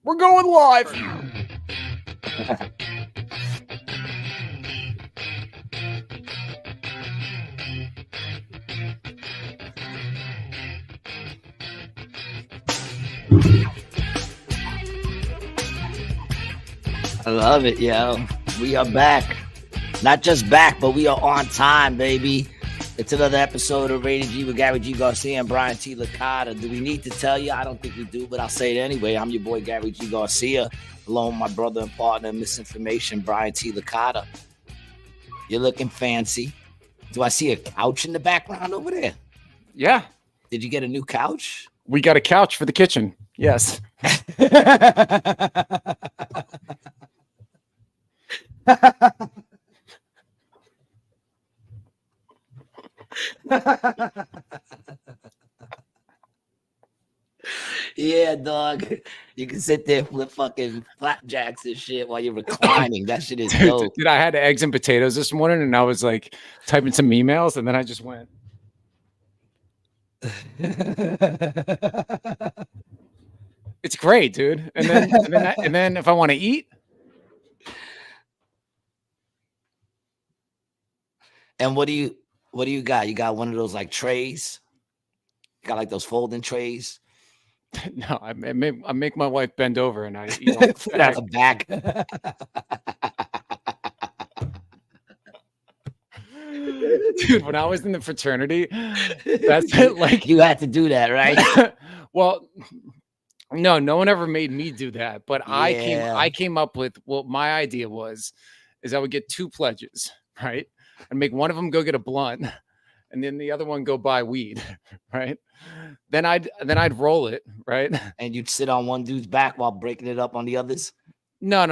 We're going live. I love it, yo. We are back. Not just back, but we are on time, baby. It's another episode of Rated G with Gary G. Garcia and Brian T. Licata. Do we need to tell you? I don't think we do, but I'll say it anyway. I'm your boy, Gary G. Garcia, along with my brother and partner in Misinformation, Brian T. Licata. You're looking fancy. Do I see a couch in the background over there? Yeah. Did you get a new couch? We got a couch for the kitchen. Yes. Yeah, dog. You can sit there flip fucking flapjacks and shit while you're reclining. That shit is dope. Dude, I had eggs and potatoes this morning, and I was like typing some emails, and then I just went. It's great, dude. And then if I want to eat. And what do you got? You got one of those like trays? You got like those folding trays? No, I make my wife bend over and I eat off the back. Dude, when I was in the fraternity, that's it. Like you had to do that, right? Well, no one ever made me do that. But yeah. I came up with what my idea is I would get two pledges, right? And make one of them go get a blunt, and then the other one go buy weed, right? Then I'd roll it, right? And you'd sit on one dude's back while breaking it up on the others? No.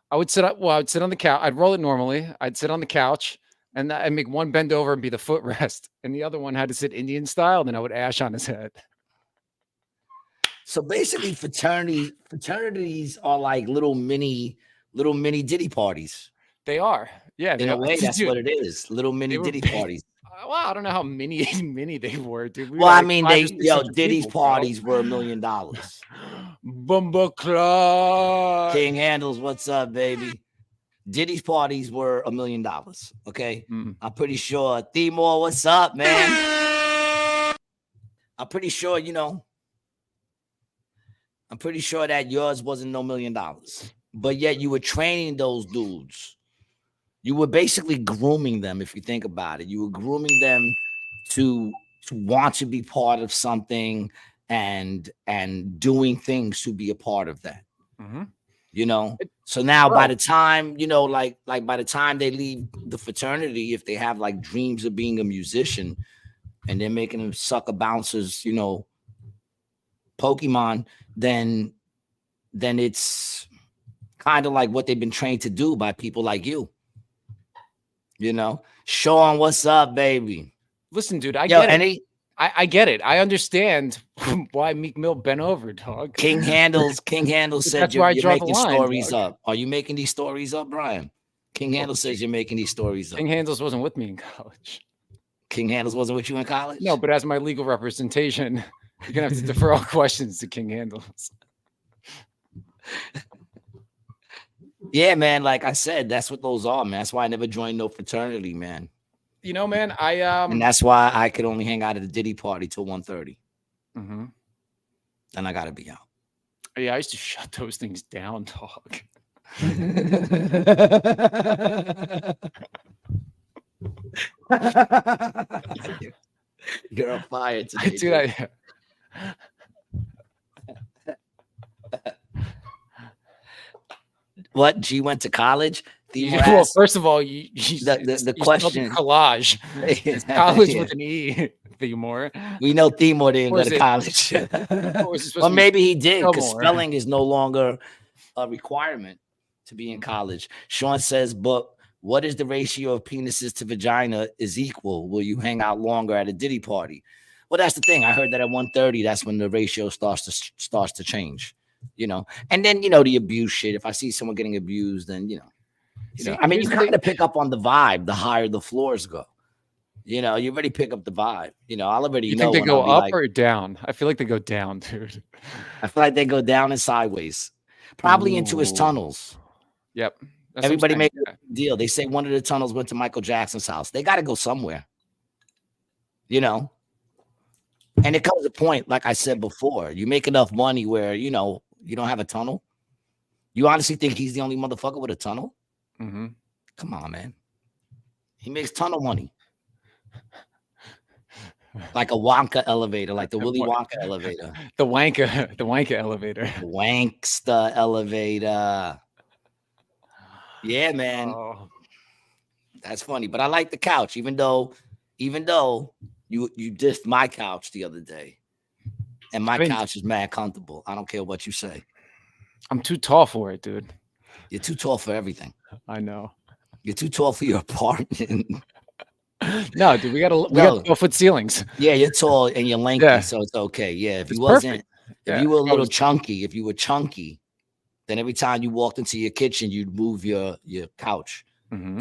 I would sit on the couch. I'd roll it normally. I'd sit on the couch, and I'd make one bend over and be the footrest, and the other one had to sit Indian style, and then I would ash on his head. So basically, fraternities are like little mini Diddy parties. They are. Yeah. In a way, that's what it is. Little mini Diddy parties. Well, I don't know how many they were, dude. Well, I mean, Diddy's parties were $1 million. Bumba Clark. King Handles, what's up, baby? Diddy's parties were $1 million. Okay, I'm pretty sure. Timor, what's up, man? I'm pretty sure. I'm pretty sure that yours wasn't no $1 million, but yet you were training those dudes. You were basically grooming them, if you think about it. You were grooming them to want to be part of something and doing things to be a part of that. Mm-hmm. So now by the time, like by the time they leave the fraternity, if they have like dreams of being a musician and they're making them sucker bouncers, Pokemon, then it's kind of like what they've been trained to do by people like you. Sean, what's up, baby? Listen, dude, I get it. I understand why Meek Mill bent over, dog. King Handles said you're making stories up. Are you making these stories up, Brian? King Handles says you're making these stories up. King Handles wasn't with me in college. King Handles wasn't with you in college? No, but as my legal representation, you're going to have to defer all questions to King Handles. Yeah, man. Like I said, that's what those are, man. That's why I never joined no fraternity, man. Man, and that's why I could only hang out at the Diddy party till 1:30. Mm-hmm. Then I gotta be out. Yeah, I used to shut those things down, dog. You're on fire today, dude. What? G went to college? Well, first of all, the question collage. College with an E, Timor. We know Timor didn't go to college. Or maybe he did, because spelling is no longer a requirement to be in college. Sean says, but what is the ratio of penises to vagina is equal? Will you hang out longer at a Diddy party? Well, that's the thing. I heard that at 1:30, that's when the ratio starts to change. And then the abuse shit. If I see someone getting abused, then I mean, you kind of pick up on the vibe the higher the floors go. You know, you already pick up the vibe. You know, I'll already You know think they when go I'll be up like, or down? I feel like they go down, dude. I feel like they go down and sideways, probably into his Ooh. tunnels. Yep. That's Everybody makes yeah. a big deal. They say one of the tunnels went to Michael Jackson's house. They got to go somewhere, you know. And it comes a point, like I said before, you make enough money where, you know, you don't have a tunnel. You honestly think he's the only motherfucker with a tunnel? Mm-hmm. Come on, man. He makes tunnel money. Like a Wonka elevator, like the Willy Wonka elevator. The Wanka elevator. The Wanksta elevator. Yeah, man. Oh. That's funny. But I like the couch, even though you dissed my couch the other day. And my couch is mad comfortable. I don't care what you say. I'm too tall for it, dude. You're too tall for everything. I know. You're too tall for your apartment. No, dude, we got 12-foot ceilings. Yeah, you're tall and you're lanky, so it's okay. Yeah, if you wasn't, if you were a little chunky, if you were chunky, then every time you walked into your kitchen, you'd move your couch. Mm-hmm.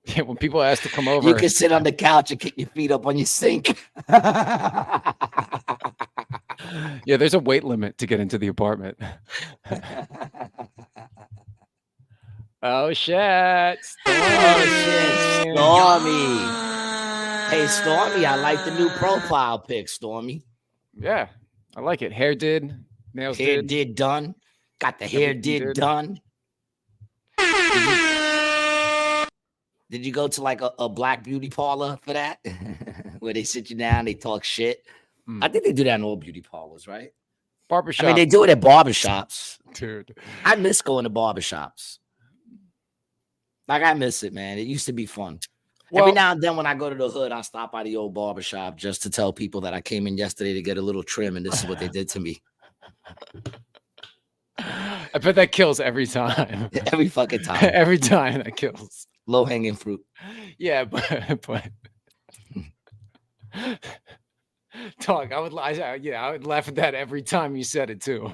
Yeah, when people ask to come over, you can sit on the couch and kick your feet up on your sink. Yeah, there's a weight limit to get into the apartment. Oh shit! Stormy. Hey, Stormy, I like the new profile pic, Stormy. Yeah, I like it. Hair did, nails hair did done. Got the hair did done. Did you go to like a black beauty parlor for that? Where they sit you down, they talk shit? I think they do that in all beauty parlors, right? Barbershop. I mean, they do it at barbershops. Dude. I miss going to barbershops. Like, I miss it, man. It used to be fun. Well, every now and then when I go to the hood, I stop by the old barbershop just to tell people that I came in yesterday to get a little trim, and this is what they did to me. I bet that kills every time. Every fucking time. Every time that kills. Low-hanging fruit. Yeah, but Dog, I would laugh at that every time you said it too.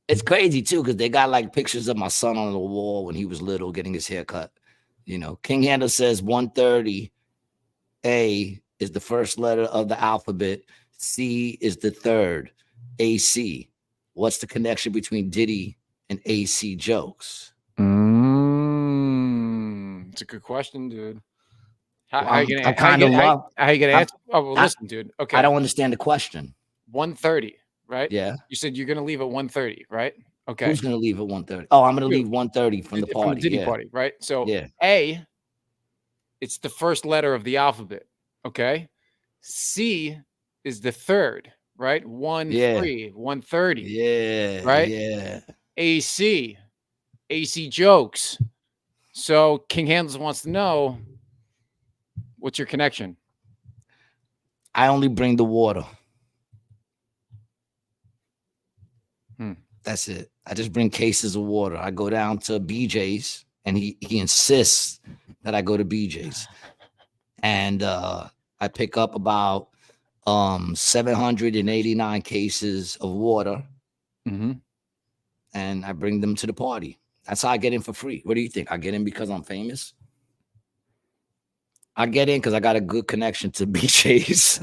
It's crazy too, because they got like pictures of my son on the wall when he was little getting his hair cut. You know, King Handle says 130 A is the first letter of the alphabet. C is the third. AC. What's the connection between Diddy and AC jokes? It's a good question, dude. How you gonna answer? Oh, well, listen, dude. Okay. I don't understand the question. 130, right? Yeah. You said you're gonna leave at 130, right? Okay. Who's gonna leave at 130? Oh, I'm gonna leave 130 from the party. From the Diddy party, right? So yeah. A, it's the first letter of the alphabet. Okay. C is the third, right? 130. Yeah. Right? Yeah. AC jokes. So King Handles wants to know, what's your connection? I only bring the water. That's it. I just bring cases of water. I go down to BJ's, and he insists that I go to BJ's, and I pick up about 789 cases of water, and I bring them to the party. That's how I get in for free. What do you think? I get in because I'm famous? I get in because I got a good connection to BJ's.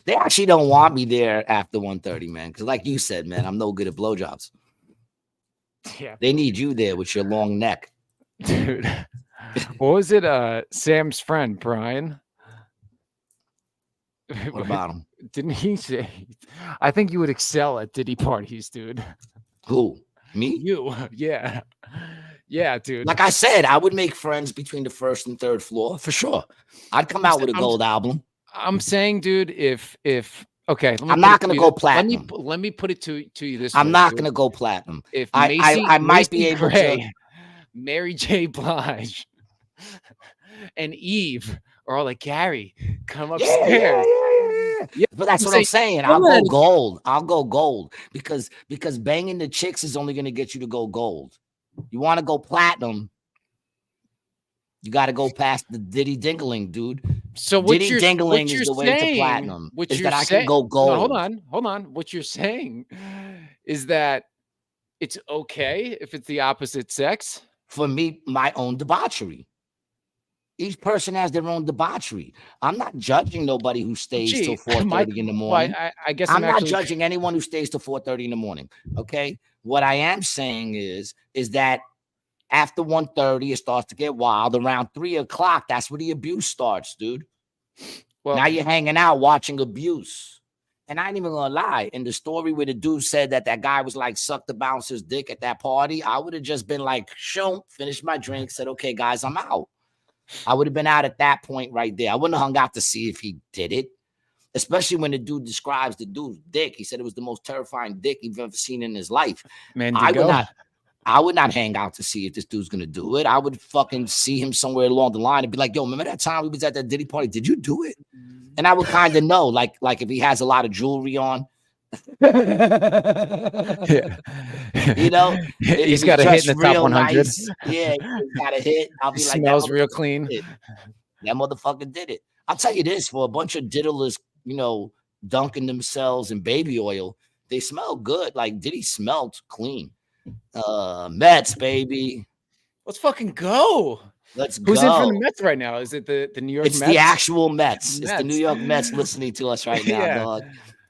They actually don't want me there after 1:30, man. Because like you said, man, I'm no good at blowjobs. Yeah. They need you there with your long neck. Dude. What was it? Sam's friend, Brian? What about him? Didn't he say, I think you would excel at Diddy parties, dude? Who? Me? You. Yeah. Yeah, dude. Like I said, I would make friends between the first and third floor for sure. I'd come out with a gold album. I'm saying, dude, if okay, I'm not gonna go platinum. Let me put it to you this way. I'm not gonna go plaplatinum. If I might be able to. Mary J. Blige and Eve are all like, Gary, come upstairs. Yeah. But that's what I'm saying. I'll go gold. I'll go gold because banging the chicks is only gonna get you to go gold. You want to go platinum? You got to go past the Diddy Dingling, dude. So Diddy Dingling is the way to platinum. Is that I can go gold. No, hold on. What you're saying is that it's okay if it's the opposite sex? For me, my own debauchery. Each person has their own debauchery. I'm not judging nobody who stays till 4:30 in the morning. I guess I'm not judging anyone who stays till 4:30 in the morning. Okay. What I am saying is that after 1:30, it starts to get wild. Around 3 o'clock, that's where the abuse starts, dude. Well, now you're hanging out watching abuse. And I ain't even gonna lie. In the story where the dude said that guy was like, suck the bouncer's dick at that party, I would have just been like, shoom, finished my drink, said, okay, guys, I'm out. I would have been out at that point right there. I wouldn't have hung out to see if he did it. Especially when the dude describes the dude's dick. He said it was the most terrifying dick he's ever seen in his life. Man, I would not hang out to see if this dude's gonna do it. I would fucking see him somewhere along the line and be like, yo, remember that time we was at that Diddy party? Did you do it? And I would kind of know, like if he has a lot of jewelry on. Yeah. You know, he's got a hit in the top 100. Nice. Yeah, he's got a hit. I'll be like, smells real clean. That motherfucker did it. I'll tell you this, for a bunch of diddlers, you know, dunking themselves in baby oil, they smell good. Like Diddy smelled clean. Mets, baby. Let's fucking go. Let's go. Who's in for the Mets right now? Is it the New York Mets? It's the actual Mets. It's the New York Mets listening to us right now, dog.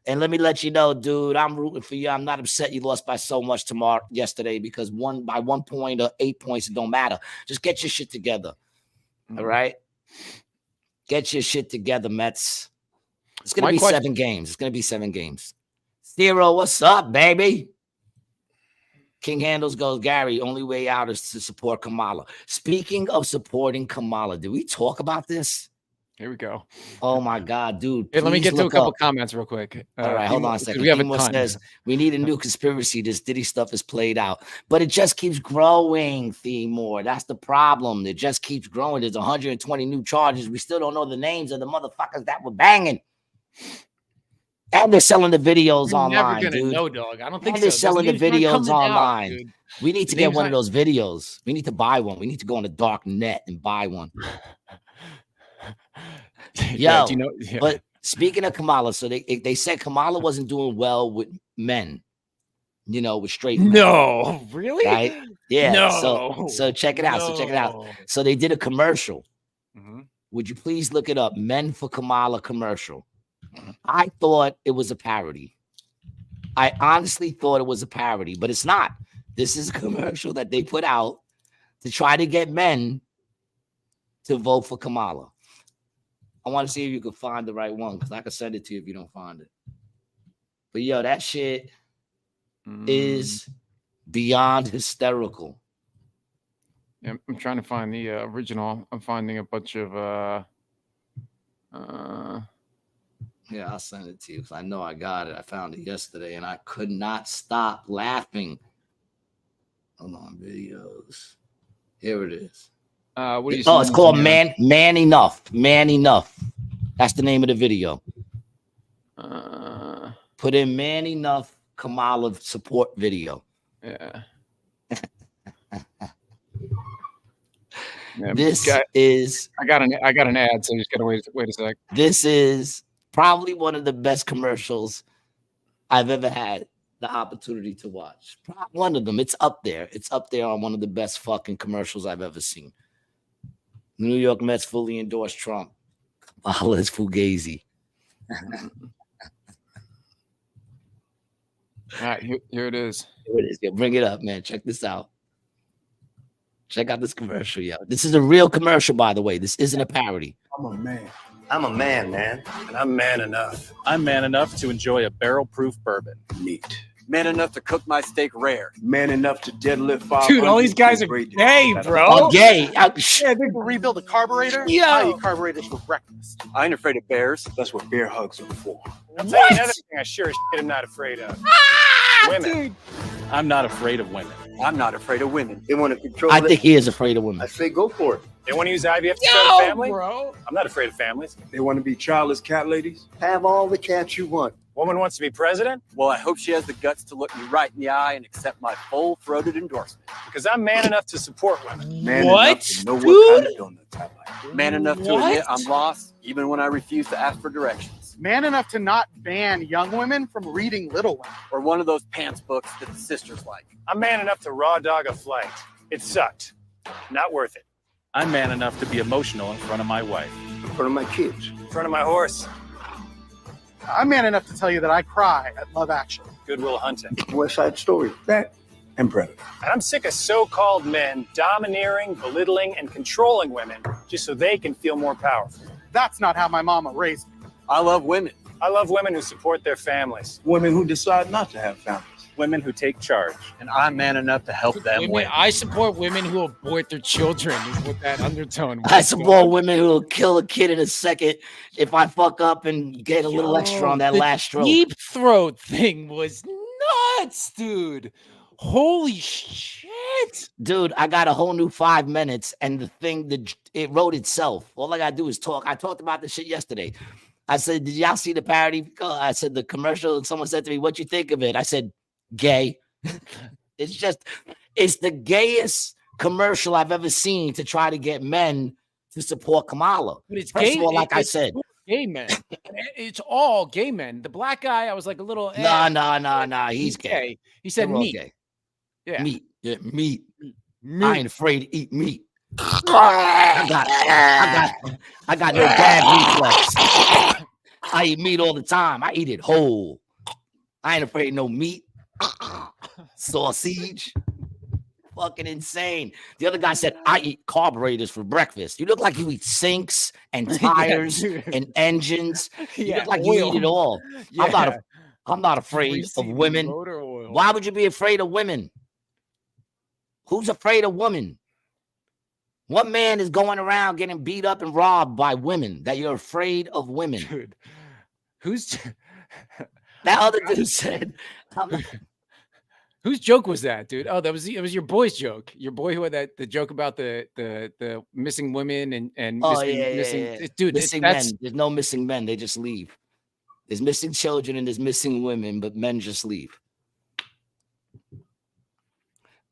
And let me let you know, dude, I'm rooting for you. I'm not upset you lost by so much yesterday because by 1 point or 8 points, it don't matter. Just get your shit together. All right? Get your shit together, Mets. It's going to be 7 games. It's going to be 7 games. Zero, what's up, baby? King Handles goes, Gary, only way out is to support Kamala. Speaking of supporting Kamala, did we talk about this? Here we go. Oh, my God, dude. Hey, let me get to a couple comments real quick. All right, hold on a second. We have a ton. Says, we need a new conspiracy. This Diddy stuff is played out. But it just keeps growing, Themore. That's the problem. It just keeps growing. There's 120 new charges. We still don't know the names of the motherfuckers that were banging. And they're selling the videos online, never dude. know, dog. I don't think and they're selling the videos online. Out, we need to get one of those videos. We need to buy one. We need to go on the dark net and buy one. Yo, but speaking of Kamala, so they said Kamala wasn't doing well with men, you know, with straight men. No, really? Right? Yeah. No. So check it out. So check it out. So they did a commercial. Would you please look it up? Men for Kamala commercial. I thought it was a parody. I honestly thought it was a parody, but it's not. This is a commercial that they put out to try to get men to vote for Kamala. I want to see if you can find the right one because I can send it to you if you don't find it. But yo, that shit is beyond hysterical. Yeah, I'm trying to find the original. I'm finding a bunch of yeah, I'll send it to you because I know I got it. I found it yesterday and I could not stop laughing. Hold on, videos. Here it is. What are you it's called Man Enough. Man Enough. That's the name of the video. Put in Man Enough Kamala support video. Yeah. This is. I got an ad, so you just gotta wait a sec. This is probably one of the best commercials I've ever had the opportunity to watch. One of them. It's up there. It's up there on one of the best fucking commercials I've ever seen. New York Mets fully endorse Trump. Kamala is Fugazi. All right, here it is. Here it is. Yeah, bring it up, man. Check this out. Check out this commercial, yo. This is a real commercial, by the way. This isn't a parody. I'm a man. I'm a man, man. And I'm man enough. I'm man enough to enjoy a barrel-proof bourbon. Neat. Man enough to cook my steak rare. Man enough to deadlift 500. Dude, all these guys are gay, bro. Oh, gay. Yeah, they can rebuild a carburetor. Yeah. I eat carburetors for breakfast. I ain't afraid of bears. That's what bear hugs are for. I'll tell you another thing I sure as shit am not afraid of. Women. Dude. I'm not afraid of women. I'm not afraid of women. They want to control I think he is afraid of women. I say go for it. They want to use IVF to start a family? Bro. I'm not afraid of families. They want to be childless cat ladies? Have all the cats you want. Woman wants to be president? Well, I hope she has the guts to look me right in the eye and accept my full-throated endorsement. Because I'm man enough to support women. Man enough to know what kind of donuts I like. Man enough to admit I'm lost, even when I refuse to ask for directions. Man enough to not ban young women from reading Little Women. Or one of those pants books that the sisters like. I'm man enough to raw dog a flight. It sucked. Not worth it. I'm man enough to be emotional in front of my wife. In front of my kids. In front of my horse. I'm man enough to tell you that I cry at Love Actually. Good Will Hunting. West Side Story. That and Predator. And I'm sick of so-called men domineering, belittling, and controlling women just so they can feel more powerful. That's not how my mama raised me. I love women. I love women who support their families. Women who decide not to have families. Women who take charge. And I'm man enough to help them win. I support women who abort their children is what that undertone was. I support women who will kill a kid in a second if I fuck up and get a little extra on that last stroke. Deep throat thing was nuts, dude. Holy shit. Dude, I got a whole new 5 minutes and the thing, it wrote itself. All I gotta do is talk. I talked about this shit yesterday. I said, did y'all see the parody? I said, the commercial, and someone said to me, what you think of it? I said, gay. It's the gayest commercial I've ever seen to try to get men to support Kamala. But it's First gay, of all, like I said, gay men. It's all gay men. The black guy, I was like a little. Nah. He's gay. He said meat. Gay. Yeah. Meat. Yeah, meat. I ain't afraid to eat meat. I got no gag reflex. I eat meat all the time. I eat it whole. I ain't afraid of no meat. Sausage. Fucking insane. The other guy said, I eat carburetors for breakfast. You look like you eat sinks and tires and engines. You look like you eat it all. Yeah. I'm not afraid of women. Why would you be afraid of women? Who's afraid of women? What man is going around getting beat up and robbed by women that you're afraid of women? Dude, who's that other dude said? Whose joke was that, dude? Oh, it was your boy's joke. Your boy who had the joke about the missing women and missing. Dude, missing men. There's no missing men. They just leave. There's missing children and there's missing women, but men just leave.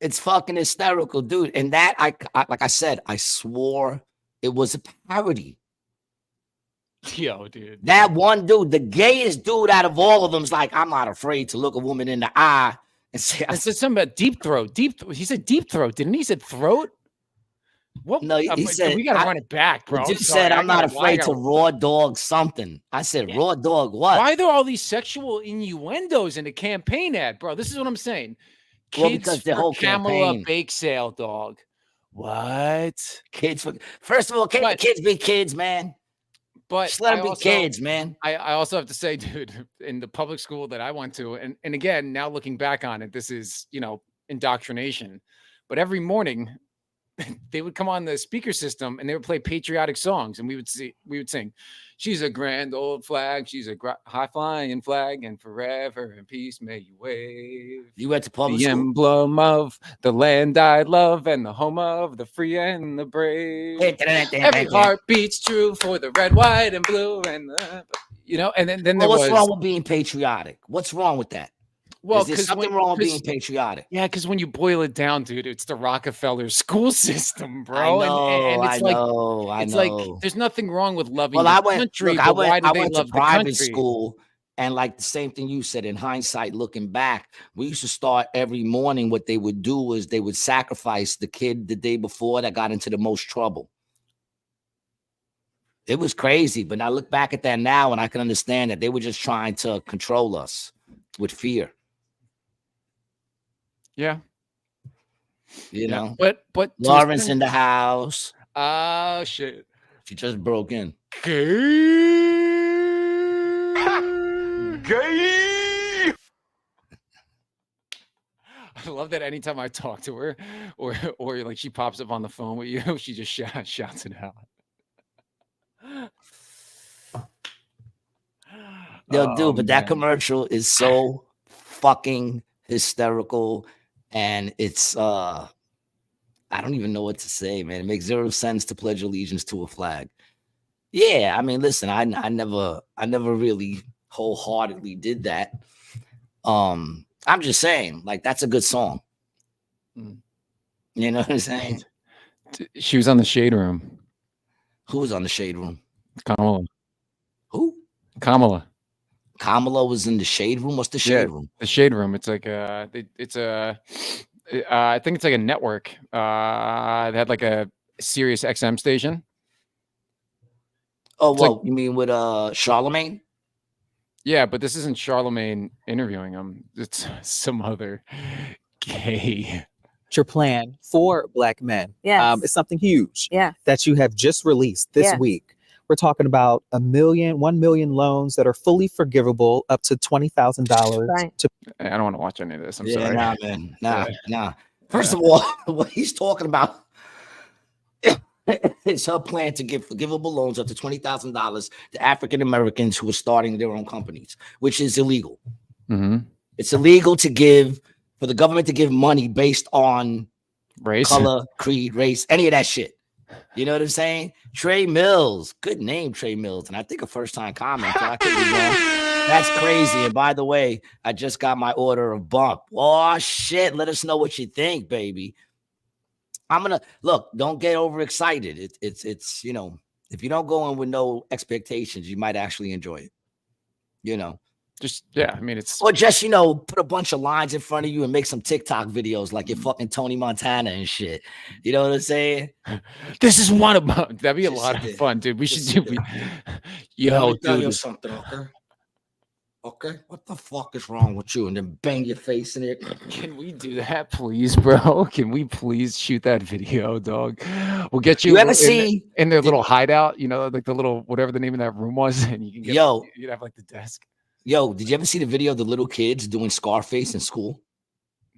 It's fucking hysterical, dude. And that I like I said, I swore it was a parody. Yo, dude. That one dude, the gayest dude out of all of them, is like, I'm not afraid to look a woman in the eye and say. I said something about deep throat. He said deep throat, didn't he? He said throat. What? No, he said we gotta run it back, bro. The dude said, I'm not afraid to raw dog something. I said, raw dog what? Why are there all these sexual innuendos in the campaign ad, bro? This is what I'm saying. Kids because the whole Kamala campaign. Bake Sale, dog. What? Kids for first of all, can't the kids be kids, man? But just let them be kids, man. I also have to say, dude, in the public school that I went to, and again, now looking back on it, this is, indoctrination. But every morning they would come on the speaker system and they would play patriotic songs, and we would sing, she's a grand old flag, she's a high flying flag, and forever in peace may you wave. You went to public the school? Emblem of the land I love and the home of the free and the brave. Every heart beats true for the red, white, and blue, and and then there what's wrong with being patriotic? What's wrong with that? Well, is there something wrong with being patriotic? Yeah, because when you boil it down, dude, it's the Rockefeller school system, bro. I know, and it's like there's nothing wrong with loving the country. I went to private school, and like the same thing you said. In hindsight, looking back, we used to start every morning. What they would do was they would sacrifice the kid the day before that got into the most trouble. It was crazy, but I look back at that now, and I can understand that they were just trying to control us with fear. Yeah. You know, but Lawrence in the house. Oh shit. She just broke in. Gay. I love that anytime I talk to her or like she pops up on the phone with you, she just shouts it out. Yo, dude, but that commercial is so fucking hysterical. And it's I don't even know what to say, man. It makes zero sense to pledge allegiance to a flag. Yeah, I mean, listen, I never really wholeheartedly did that. I'm just saying, like, that's a good song. You know what I'm saying? She was on the Shade Room. Who was on the Shade Room? Kamala. Who? Kamala. Kamala was in the Shade Room. What's the Shade Room? The Shade Room. It's like I think it's like a network. They had like a Sirius XM station. Oh, well, you mean with Charlemagne? Yeah, but this isn't Charlemagne interviewing him. It's some other gay. Your plan for Black men. Yes. It's something huge. Yeah. That you have just released this week. We're talking about 1 million loans that are fully forgivable up to $20,000. Right. I don't want to watch any of this. I'm sorry. Nah, man. Nah. First of all, what he's talking about is her plan to give forgivable loans up to $20,000 to African Americans who are starting their own companies, which is illegal. Mm-hmm. It's illegal for the government to give money based on race, color, creed, race, any of that shit. You know what I'm saying? Trey Mills, good name, Trey Mills, and I think a first-time comment. So I could be wrong. That's crazy. And by the way, I just got my order of bump. Oh shit! Let us know what you think, baby. I'm gonna look. Don't get overexcited. It's you know, if you don't go in with no expectations, you might actually enjoy it. You know. Just I mean it's or just put a bunch of lines in front of you and make some TikTok videos like you're fucking Tony Montana and shit. You know what I'm saying? This is one of that'd be a lot of fun, dude. We should do. Yo, tell you something, okay? What the fuck is wrong with you? And then bang your face in it. Can we do that, please, bro? Can we please shoot that video, dog? We'll get you. You ever see in their little hideout? Like the little whatever the name of that room was, and you can get. You'd have like the desk. Yo, did you ever see the video of the little kids doing Scarface in school?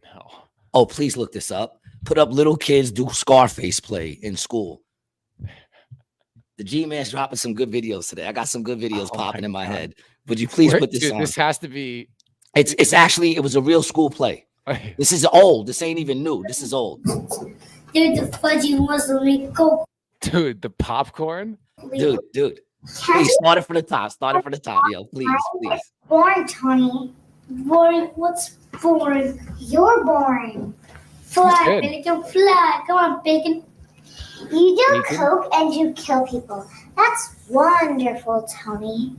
No. Oh, please look this up. Put up little kids do Scarface play in school. The G-Man's dropping some good videos today. I got some good videos popping in my head. Would you please put this on? This has to be. It's actually, it was a real school play. This is old. This ain't even new. This is old. Dude, the fudgy Muslim Coke. Dude, the popcorn? Dude. Please, start it from the top. Yo, please. Boring, Tony. Boring. What's boring? You're boring. Fly, Bacon, fly. Come on, Bacon. You do coke and you kill people. That's wonderful, Tony.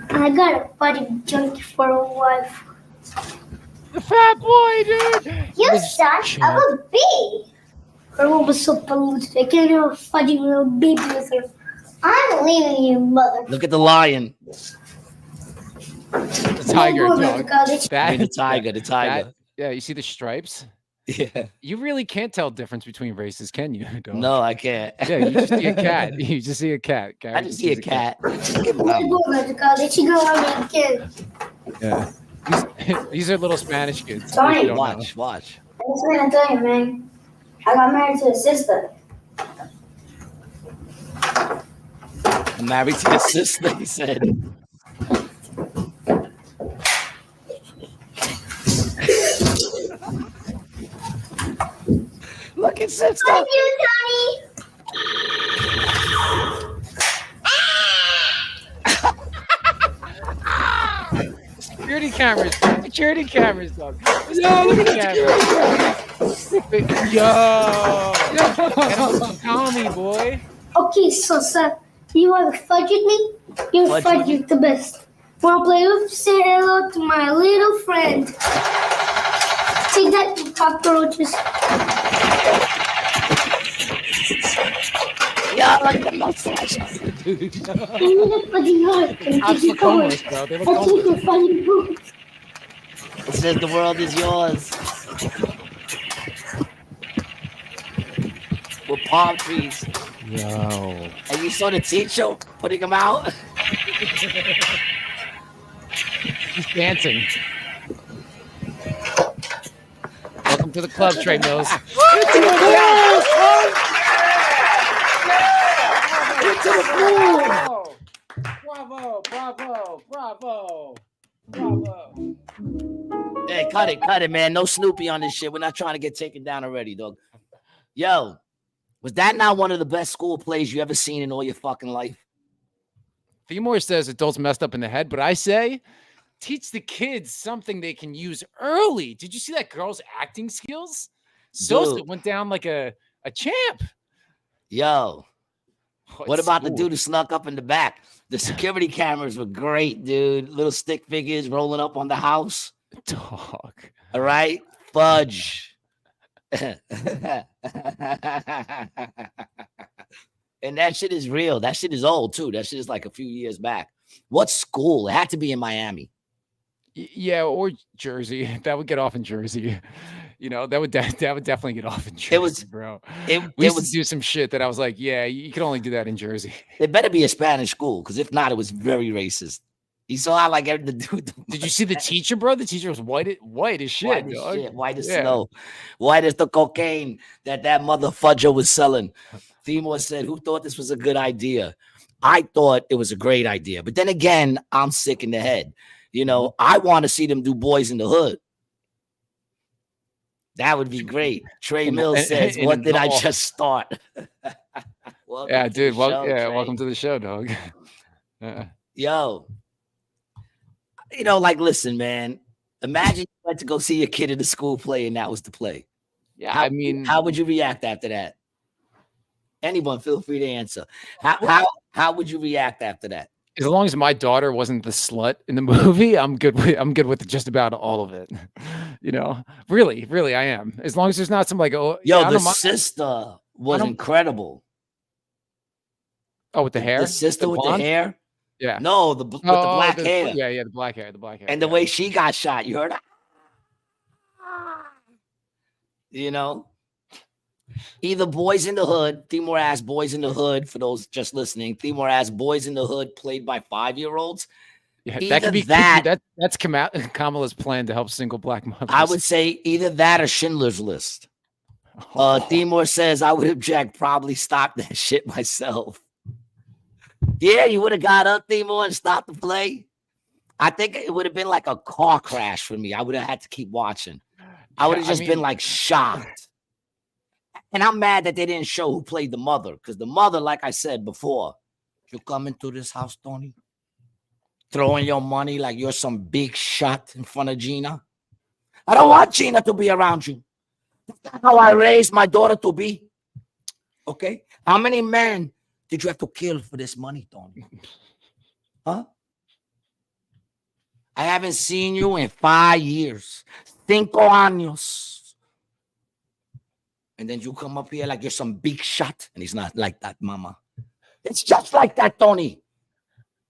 I got a buddy junkie for a wife. The fat boy, dude. You son of a bee. Her one was so polluted. I can't have a fudgy little baby with her. I'm leaving you, mother. Look at the lion. The tiger, dog. The tiger. Yeah, you see the stripes? Yeah. You really can't tell difference between races, can you, dog? No, I can't. Yeah, you just see a cat. You just see a cat. I just see a cat. Yeah. These are little Spanish kids. Tony, watch. I just want to tell you, man. I got married to a sister. I'm married to his sister, he said. Look at sister. Love you, Tony. Security cameras, dog. Yo, look at the camera. Yo. Call me, boy. Okay, so Seth, you want to fudge with me? You're fudge the best. Wanna play with? Say hello to my little friend. Take that, you cockroaches. Yeah, like the mustache. Dude. Cops look homeless, bro. They look homeless. It says the world is yours. With palm trees. Yo. And you saw the teacher putting them out? He's dancing. Welcome to the club, Trey Mills. Bravo. Hey, cut it, man. No Snoopy on this shit. We're not trying to get taken down already, dog. Yo, was that not one of the best school plays you ever seen in all your fucking life? Themore says adults messed up in the head, but I say teach the kids something they can use early. Did you see that girl's acting skills? Sosa went down like a champ. Yo, what about the dude who snuck up in the back? The security cameras were great, dude. Little stick figures rolling up on the house. Dog. All right, fudge. And that shit is real. That shit is old too. That shit is like a few years back. What school? It had to be in Miami. Yeah, or Jersey. That would get off in Jersey. You know, that would definitely get off in Jersey, bro. We used to do some shit that I was like, yeah, you can only do that in Jersey. It better be a Spanish school, because if not, it was very racist. You saw how like the dude. Did you see the teacher, bro? The teacher was white as shit, dog. White as snow, white as the cocaine that mother fudger was selling. Themore said, "Who thought this was a good idea?" I thought it was a great idea, but then again, I'm sick in the head. You know, I want to see them do Boys in the Hood. That would be great. Trey Mills says, "What did I just start?" Yeah, dude. Welcome to the show, dog. Yo, you know, like, listen, man. Imagine you went to go see your kid in the school play, and that was the play. Yeah, I mean, how would you react after that? Anyone, feel free to answer. How would you react after that? As long as my daughter wasn't the slut in the movie, I'm good with just about all of it. You know, really, I am. As long as there's not some like, yo, yeah, the sister was incredible. Oh, with the hair? The sister with the hair? Yeah. No, with the black hair. Yeah, the black hair. And the way she got shot, you heard her? You know? Either Boys in the Hood, Themore asked Boys in the Hood, for those just listening, Themore asked Boys in the Hood played by 5-year-olds. Yeah, that could be that's Kamala's plan to help single black mothers. I would say either that or Schindler's List. Themore says, I would object, probably stop that shit myself. Yeah, you would have got up, Themore, and stopped the play. I think it would have been like a car crash for me. I would have had to keep watching. I would have been like shocked. And I'm mad that they didn't show who played the mother, because the mother, like I said before, you come into this house, Tony, throwing your money like you're some big shot in front of Gina. I don't want Gina to be around you. That's how I raised my daughter to be. Okay? How many men did you have to kill for this money, Tony? Huh? I haven't seen you in 5 years. 5 años. And then you come up here like you're some big shot. And he's not like that, mama. It's just like that, Tony.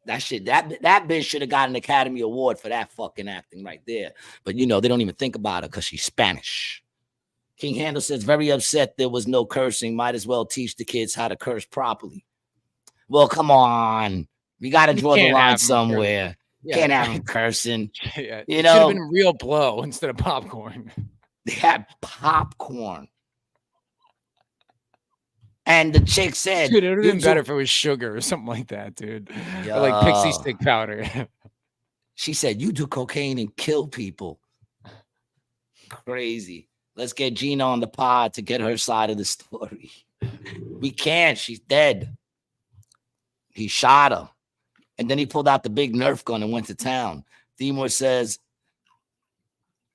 That shit, that bitch should have got an Academy Award for that fucking acting right there. But, you know, they don't even think about her because she's Spanish. King Handel says, very upset there was no cursing. Might as well teach the kids how to curse properly. Well, come on. We got to draw the line somewhere. Yeah. Can't have him cursing. Yeah. You it know, should have been real blow instead of popcorn. They had popcorn. And the chick said, dude, it would have been better if it was sugar or something like that, dude. Or like pixie stick powder. She said, you do cocaine and kill people. Crazy. Let's get Gina on the pod to get her side of the story. We can't. She's dead. He shot her. And then he pulled out the big Nerf gun and went to town. Themore says,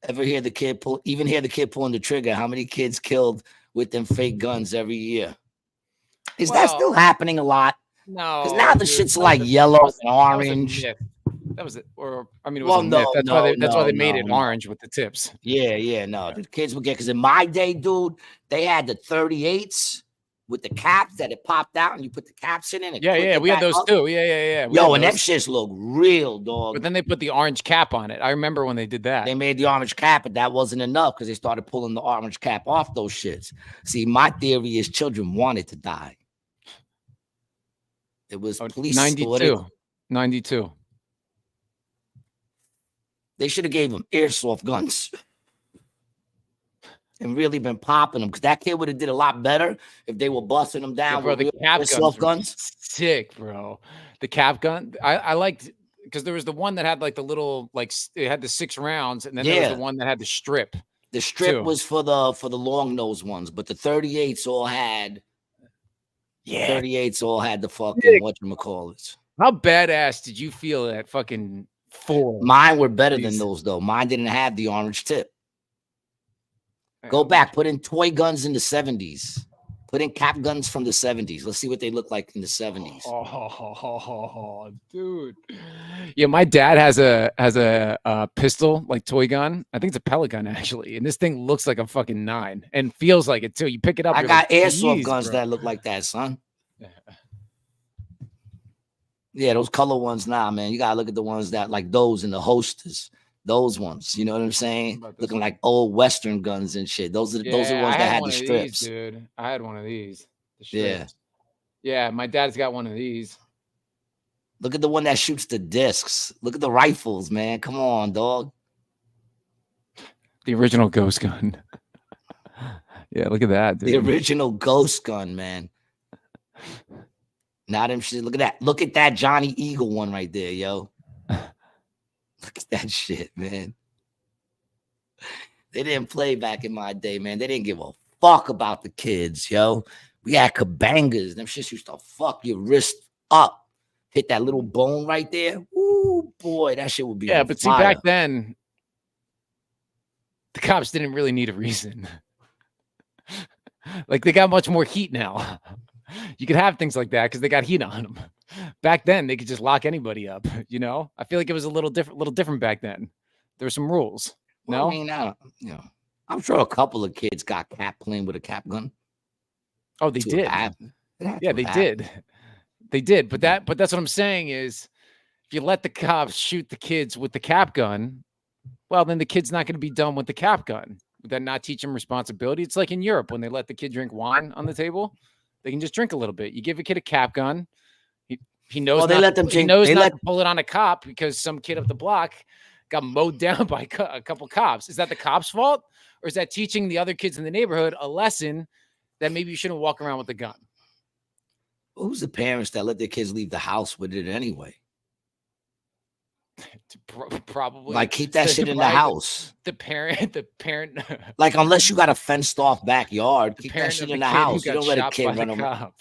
even hear the kid pulling the trigger? How many kids killed with them fake guns every year? Is that still happening a lot? No. Because now the shit's like yellow and orange. That was it. Or I mean, it was a myth. That's why they made it orange with the tips. Yeah. No, the kids would get, because in my day, dude, they had the 38s with the caps that it popped out and you put the caps in it. Yeah. We had those too. Yeah. Yo, and them shits look real, dog. But then they put the orange cap on it. I remember when they did that. They made the orange cap, but that wasn't enough because they started pulling the orange cap off those shits. See, my theory is children wanted to die. It was police. 92. They should have gave them airsoft guns and really been popping them, because that kid would have did a lot better if they were busting them down with the cap airsoft guns. Sick, bro. The cap gun. I liked, because there was the one that had like the little, like it had the 6 rounds, and then there was the one that had the strip. The strip was for the long nose ones, but the 38s all had. Yeah, 38s all had the fucking whatchamacallits. How badass did you feel at fucking 4? Mine were better than those though. Mine didn't have the orange tip. Go back, put in toy guns in the 70s. Put in cap guns from the 70s. Let's see what they look like in the 70s. Oh, dude. Yeah, my dad has a pistol, like toy gun. I think it's a pellet gun actually, and this thing looks like a fucking 9 and feels like it too. You pick it up. I got like, airsoft guns bro. that look like that, son. Yeah, those color ones, nah, man. You gotta look at the ones that like those in the holsters. Those ones, you know what I'm saying? Looking like old Western guns and shit. Those are the ones that had the strips. These, dude. I had one of these. Yeah, my dad's got one of these. Look at the one that shoots the discs. Look at the rifles, man. Come on, dog. The original ghost gun. Yeah, look at that, dude. The original ghost gun, man. Now them shit. Look at that. Look at that Johnny Eagle one right there, yo. Look at that shit, man. They didn't play back in my day, man. They didn't give a fuck about the kids, yo. We had kabangas. Them shits used to fuck your wrist up. Hit that little bone right there. Ooh, boy, that shit would be on but fire. See, back then, the cops didn't really need a reason. Like, they got much more heat now. You could have things like that because they got heat on them. Back then, they could just lock anybody up. You know, I feel like it was a little different back then. There were some rules. Well, I mean, I'm sure a couple of kids got capped playing with a cap gun. Oh, they did. Yeah, they did. They did. But that's what I'm saying is, if you let the cops shoot the kids with the cap gun, well, then the kid's not going to be done with the cap gun. Would that not teach him responsibility? It's like in Europe when they let the kid drink wine on the table. They can just drink a little bit. You give a kid a cap gun. He knows. Well, they let them drink. He knows not to pull it on a cop because some kid up the block got mowed down by a couple cops. Is that the cops' fault, or is that teaching the other kids in the neighborhood a lesson that maybe you shouldn't walk around with a gun? Who's the parents that let their kids leave the house with it anyway? Probably like keep that shit in the house. The parent. Like unless you got a fenced off backyard, keep that shit in the house. You don't let a kid run around.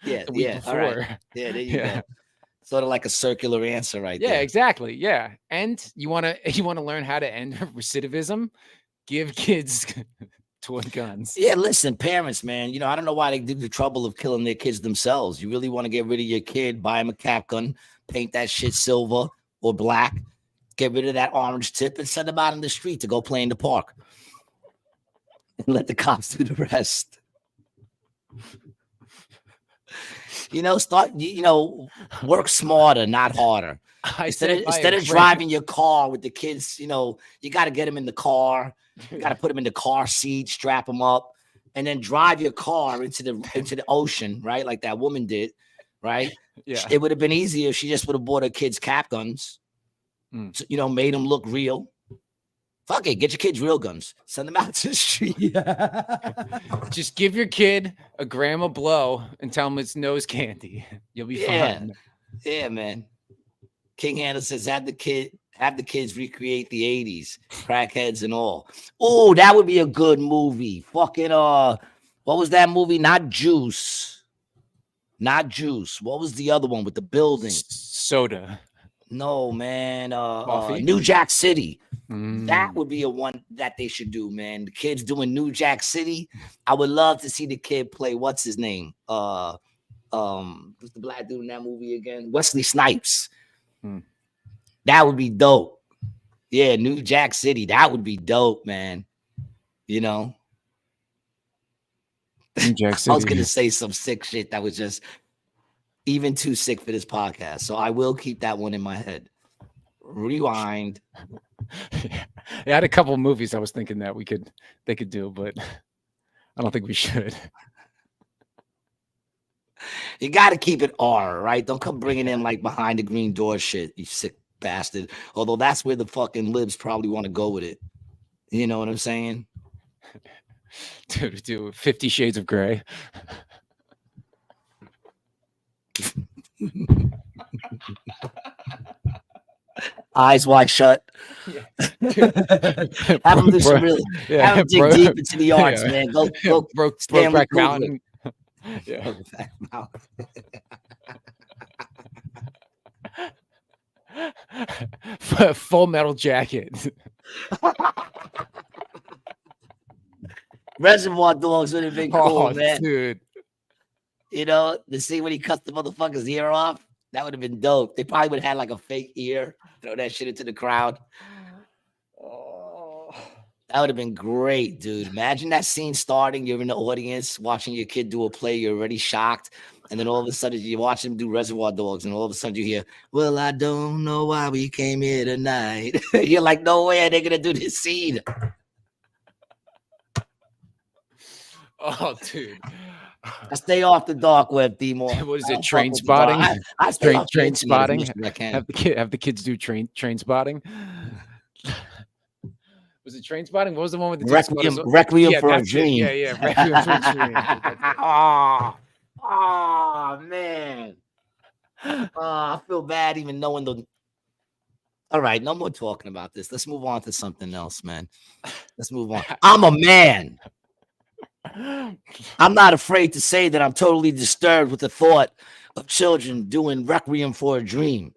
Yeah, all right. Yeah, there you go. Sort of like a circular answer, right? Yeah, there. exactly. Yeah, and you want to learn how to end recidivism? Give kids toy guns. Yeah, listen, parents, man. You know, I don't know why they do the trouble of killing their kids themselves. You really want to get rid of your kid? Buy him a cap gun, paint that shit silver or black, get rid of that orange tip, and send them out in the street to go play in the park, and let the cops do the rest. Work smarter, not harder. Instead of driving your car with the kids, you got to get them in the car. You got to put them in the car seat, strap them up, and then drive your car into the ocean, right? Like that woman did, right? Yeah. It would have been easier if she just would have bought her kids cap guns, made them look real. Fuck it, get your kids real guns. Send them out to the street. Just give your kid a gram of blow and tell him it's nose candy. You'll be fine. Yeah, man. King Hannah says, have the kids recreate the 80s, crackheads and all. Oh, that would be a good movie. Fucking what was that movie? Not Juice. What was the other one with the building? Soda. No, man. New Jack City. That would be a one that they should do, man. The kids doing New Jack City. I would love to see the kid play. What's his name? What's the black dude in that movie again? Wesley Snipes. That would be dope. Yeah, New Jack City. That would be dope, man. New Jack City. I was gonna say some sick shit that was just even too sick for this podcast. So I will keep that one in my head. Rewind. Yeah, I had a couple of movies I was thinking that they could do, but I don't think we should. You got to keep it R, right? Don't come bringing in like behind the green door shit, you sick bastard. Although that's where the fucking libs probably want to go with it. You know what I'm saying? Dude, 50 Shades of Grey. Eyes wide shut. Yeah. Have them do some really. Have them dig deep into the arts, man. Go. Brokeback Mountain. Yeah. Full Metal Jacket. Reservoir Dogs would have been cool, man. Dude. You know, the scene when he cuts the motherfucker's ear off, that would have been dope. They probably would have had like a fake ear, throw that shit into the crowd. Oh, that would have been great, dude. Imagine that scene starting. You're in the audience watching your kid do a play. You're already shocked. And then all of a sudden you watch him do Reservoir Dogs. And all of a sudden you hear, well, I don't know why we came here tonight. You're like, no way they're going to do this scene. Oh, dude. I stay off the dark web, Timor. What is it? Train spotting? I stay off train spotting. I can. Have the kids do train spotting. Was it Train Spotting? What was the one with the Requiem for a Dream? Yeah, Requiem for a Dream. Oh, man. I feel bad even knowing the. All right, no more talking about this. Let's move on to something else, man. Let's move on. I'm a man. I'm not afraid to say that I'm totally disturbed with the thought of children doing Requiem for a Dream.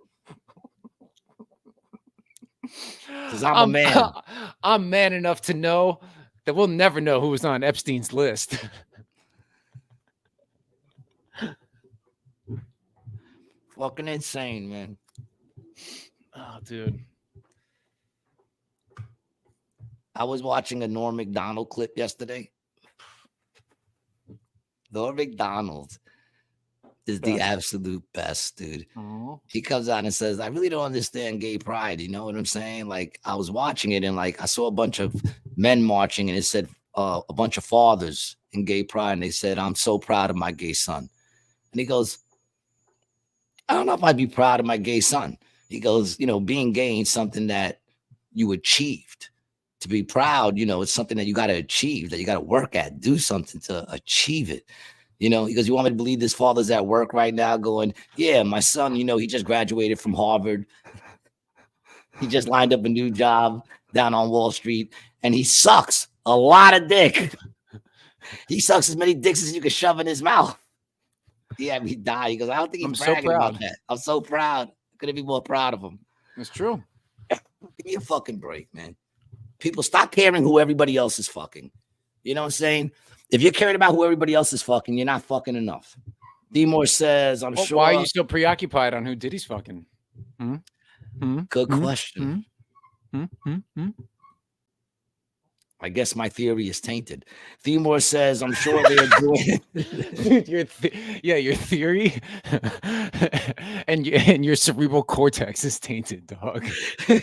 Because I'm a man. I'm man enough to know that we'll never know who was on Epstein's list. Fucking insane, man. Oh, dude. I was watching a Norm Macdonald clip yesterday. Norm Macdonald is the absolute best, dude. Aww. He comes out and says, I really don't understand gay pride. You know what I'm saying? Like, I was watching it and like I saw a bunch of men marching and it said a bunch of fathers in gay pride. And they said, I'm so proud of my gay son. And he goes, I don't know if I'd be proud of my gay son. He goes, you know, being gay ain't something that you achieved. To be proud, you know, it's something that you got to achieve, that you got to work at, do something to achieve it. You know, because you want me to believe this father's at work right now going, yeah, my son, you know, he just graduated from Harvard. He just lined up a new job down on Wall Street and he sucks a lot of dick. He sucks as many dicks as you can shove in his mouth. Yeah, he died. He goes, I don't think he's bragging about that. I'm so proud. Couldn't be more proud of him. It's true. Give me a fucking break, man. People, stop caring who everybody else is fucking. You know what I'm saying? If you're caring about who everybody else is fucking, you're not fucking enough. Demore says, I'm sure. Why are you still preoccupied on who Diddy's fucking? Good question. I guess my theory is tainted. Demore says, I'm sure they're doing your theory and your cerebral cortex is tainted, dog. Don't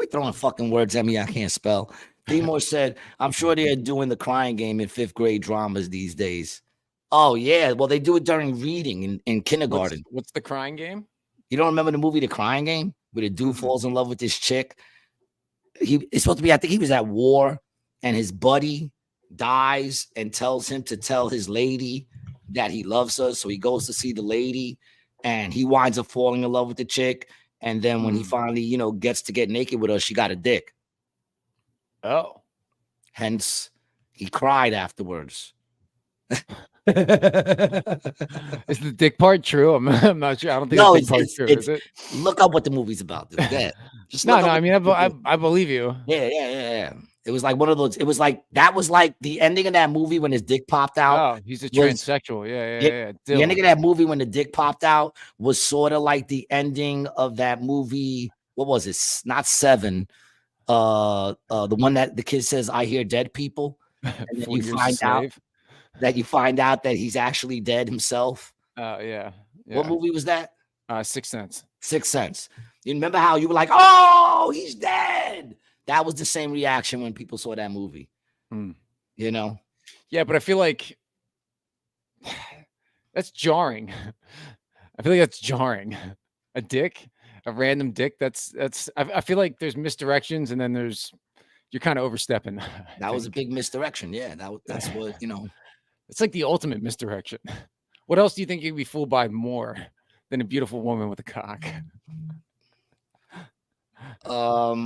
be throwing fucking words at me I can't spell. Demore said, I'm sure they're doing the crying game in 5th grade dramas these days. Oh, yeah. Well, they do it during reading in kindergarten. What's the crying game? You don't remember the movie The Crying Game? Where the dude falls in love with this chick? It's supposed to be, I think he was at war and his buddy dies and tells him to tell his lady that he loves her. So he goes to see the lady and he winds up falling in love with the chick. And then when he finally, you know, gets to get naked with her, she got a dick. Oh. Hence, he cried afterwards. Is the dick part true? I'm not sure. I don't think no, the dick part's true. Is it? Look up what the movie's about, dude. Yeah. No. I mean, I believe you. Yeah. It was like one of those. It was like that was like the ending of that movie when his dick popped out. Oh, he's a transsexual. Yeah. The ending of that movie when the dick popped out was sort of like the ending of that movie. What was it? Not Seven. The one that the kid says, "I hear dead people," and then you find out that he's actually dead himself. Oh yeah. What movie was that? Sixth Sense. Sixth Sense. You remember how you were like, "Oh, he's dead." That was the same reaction when people saw that movie. You know? Yeah, but I feel like that's jarring. I feel like that's jarring. A dick, a random dick. That's. I feel like there's misdirections, and then you're kind of overstepping. That was a big misdirection. Yeah, that's what, you know. It's like the ultimate misdirection. What else do you think you'd be fooled by more than a beautiful woman with a cock? Or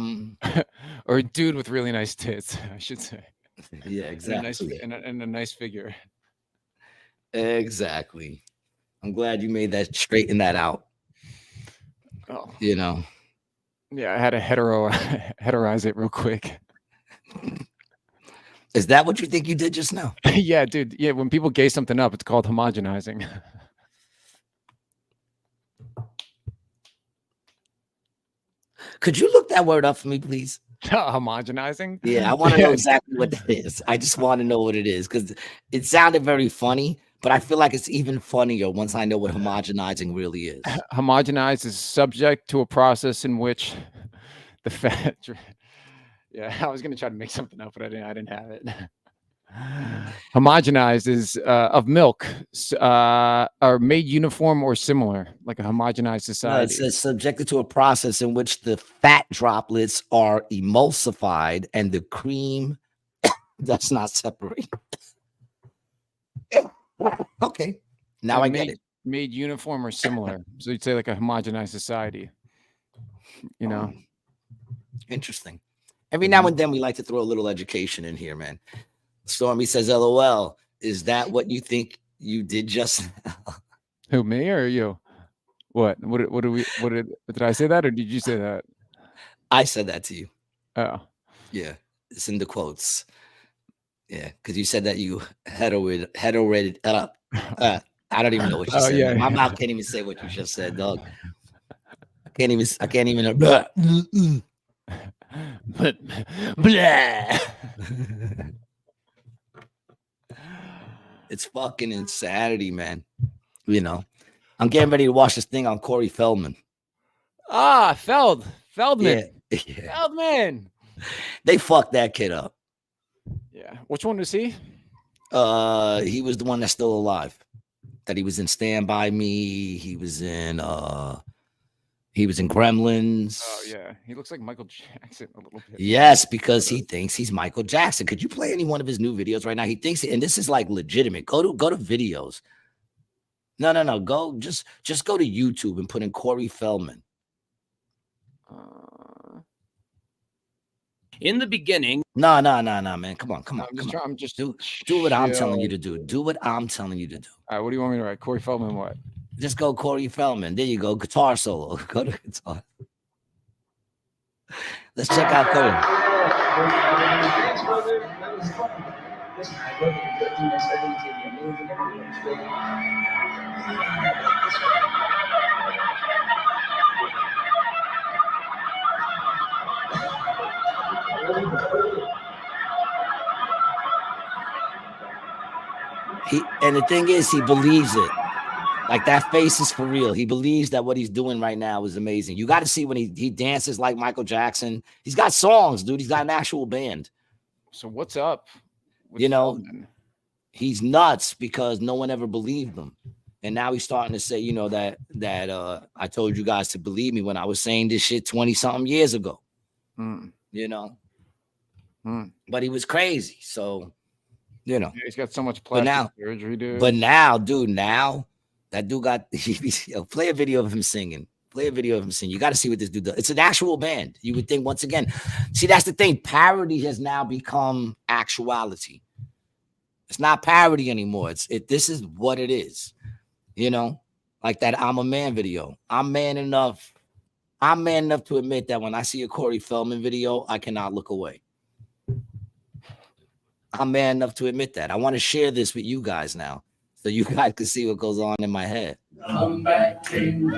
a dude with really nice tits, I should say. Yeah, exactly. And a nice figure. Exactly. I'm glad you made that, straighten that out. Oh. You know. Yeah, I had to heterize it real quick. Is that what you think you did just now? Yeah, dude. Yeah, when people gay something up, it's called homogenizing. Could you look that word up for me, please? Homogenizing? Yeah, I want to know exactly what that is. I just want to know what it is because it sounded very funny, but I feel like it's even funnier once I know what homogenizing really is. Homogenize is subject to a process in which the fat. Yeah, I was gonna try to make something up, but I didn't have it. Homogenized is of milk, are made uniform or similar, like a homogenized society. No, it says subjected to a process in which the fat droplets are emulsified and the cream does not separate. Okay, now I get it. Made uniform or similar, so you'd say like a homogenized society. You know, interesting. Every now and then we like to throw a little education in here, man. Stormy says, "LOL, is that what you think you did just now?" Who, me or you? What did I say that or did you say that? I said that to you. Oh, yeah, it's in the quotes. Yeah, because you said that you heteroid up. I don't even know what you said. Yeah, my mouth can't even say what you just said, dog. I can't even. Blah. But blah. It's fucking insanity, man. You know, I'm getting ready to watch this thing on Corey Feldman. Feldman. Yeah. Feldman. They fucked that kid up. Yeah. Which one was he? He was the one that's still alive. That he was in Stand By Me. He was in Gremlins. Oh yeah, he looks like Michael Jackson a little bit. Yes, because he thinks he's Michael Jackson. Could you play any one of his new videos right now? He thinks, and this is like legitimate. Go to videos. No. Go just go to YouTube and put in Corey Feldman. In the beginning. No, man. Come on. I'm just do what I'm telling you to do. Do what I'm telling you to do. All right, what do you want me to write? Corey Feldman, what? Just go Corey Feldman. There you go. Guitar solo. Go to guitar. Let's check out Corey. And the thing is, he believes it. Like that face is for real. He believes that what he's doing right now is amazing. You got to see when he dances like Michael Jackson. He's got songs, dude. He's got an actual band. So what's up? You know, he's nuts because no one ever believed him. And now he's starting to say, you know, that I told you guys to believe me when I was saying this shit 20-something years ago. You know, but he was crazy. So, you know, yeah, he's got so much plastic surgery, dude. But now, dude, that dude got play a video of him singing. You got to see what this dude does. It's an actual band. You would think, once again, see, that's the thing. Parody has now become actuality. It's not parody anymore. This is what it is. You know, like that I'm a Man video. I'm man enough to admit that when I see a Corey Feldman video, I cannot look away. I'm man enough to admit that. I want to share this with you guys now, so you guys can see what goes on in my head. Comeback King.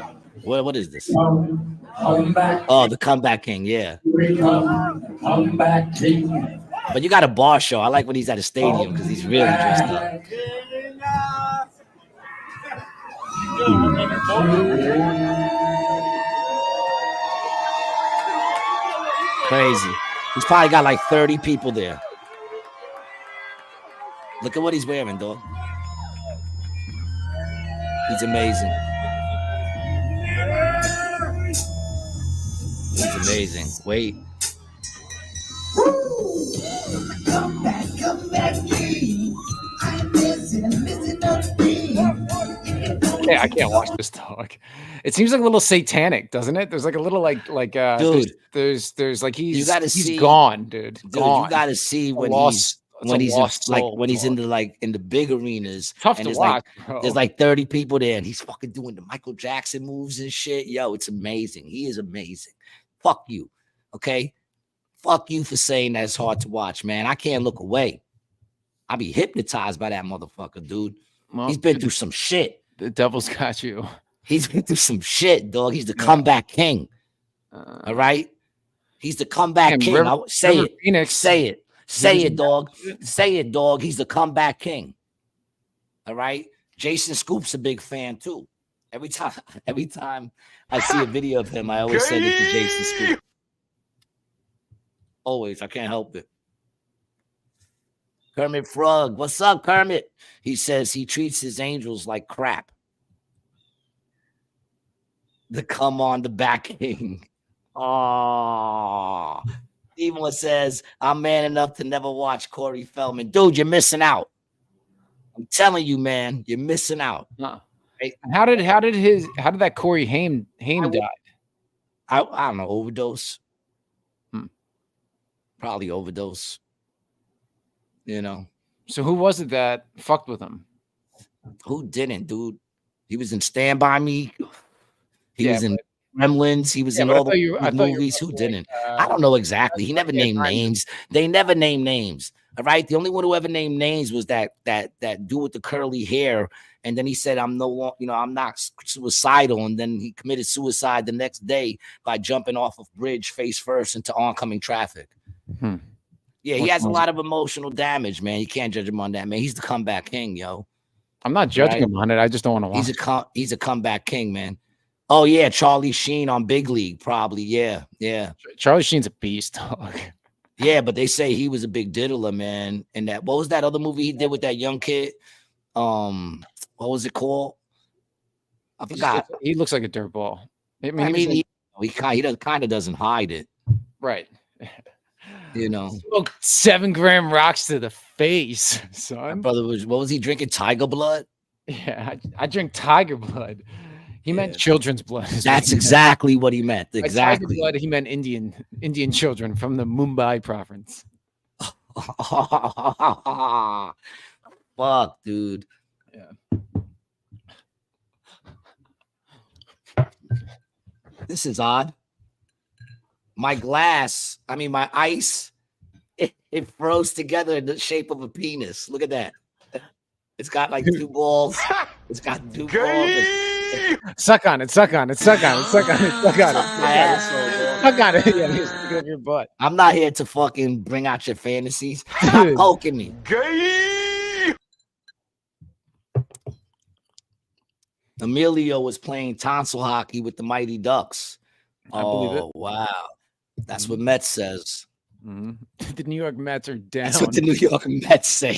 What is this? Comeback. Oh, the Comeback King, yeah. Comeback King. But you got a bar show. I like when he's at a stadium because he's really dressed up. Crazy. He's probably got like 30 people there. Look at what he's wearing, dog. He's amazing. He's amazing. Wait. Come back, me. I'm missing Yeah, I can't watch this, dog. It seems like a little satanic, doesn't it? There's like a little dude. There's like he's gone, dude. Gone. You gotta see when when he's in the in the big arenas. Tough and to there's watch, there's like 30 people there, and he's fucking doing the Michael Jackson moves and shit. Yo, it's amazing. He is amazing. Fuck you. Okay. Fuck you for saying that's hard to watch, man. I can't look away. I be hypnotized by that motherfucker, dude. Well, he's been through some shit. The devil's got you. He's been through some shit, dog. He's the comeback king. All right. He's the comeback king. Say it. Phoenix. Say it. Say it, dog. Say it, dog. He's the comeback king. All right. Jason Scoop's a big fan too. Every time I see a video of him, I always send it to Jason Scoop. Always. I can't help it. Kermit Frog. What's up, Kermit? He says he treats his angels like crap. The come on the back king. Oh. Steven says, I'm man enough to never watch Corey Feldman. Dude, you're missing out. I'm telling you, man, you're missing out. Huh. Right? How did that Corey Haim die? I don't know, overdose. Probably overdose. You know. So who was it that fucked with him? Who didn't, dude? He was in Stand By Me. He was in Gremlins. He was in all the movies. Who didn't? I don't know exactly. He never named names. They never named names. All right. The only one who ever named names was that dude with the curly hair. And then he said, I'm not suicidal. And then he committed suicide the next day by jumping off of bridge face first into oncoming traffic. Yeah, he has a lot of emotional damage, man. You can't judge him on that, man. He's the comeback king, yo. I'm not judging him on it. I just don't want to watch. He's a comeback king, man. Oh yeah, Charlie Sheen on Big League, probably. Yeah. Charlie Sheen's a beast, dog. Yeah, but they say he was a big diddler, man. And what was that other movie he did with that young kid? What was it called? I forgot. He looks like a dirtball. I mean, he kind of doesn't hide it, right? You know, smoked 7 gram rocks to the face, son. My brother what was he drinking? Tiger blood? Yeah, I drink tiger blood. He meant children's blood. That's exactly what he meant. Exactly. Tiger blood, he meant Indian children from the Mumbai province. Fuck, dude. Yeah. This is odd. My ice, it froze together in the shape of a penis. Look at that. It's got like 2 balls. It's got 2 balls. Suck on it. Suck on it. Suck on it. Suck on it. Suck on it. Suck on it. Yeah, stick it up your butt. I'm not here to fucking bring out your fantasies. Stop poking me. Emilio was playing tonsil hockey with the Mighty Ducks. I believe it. Wow. That's what Mets says. Mm-hmm. The New York Mets are down. That's what the New York Mets say.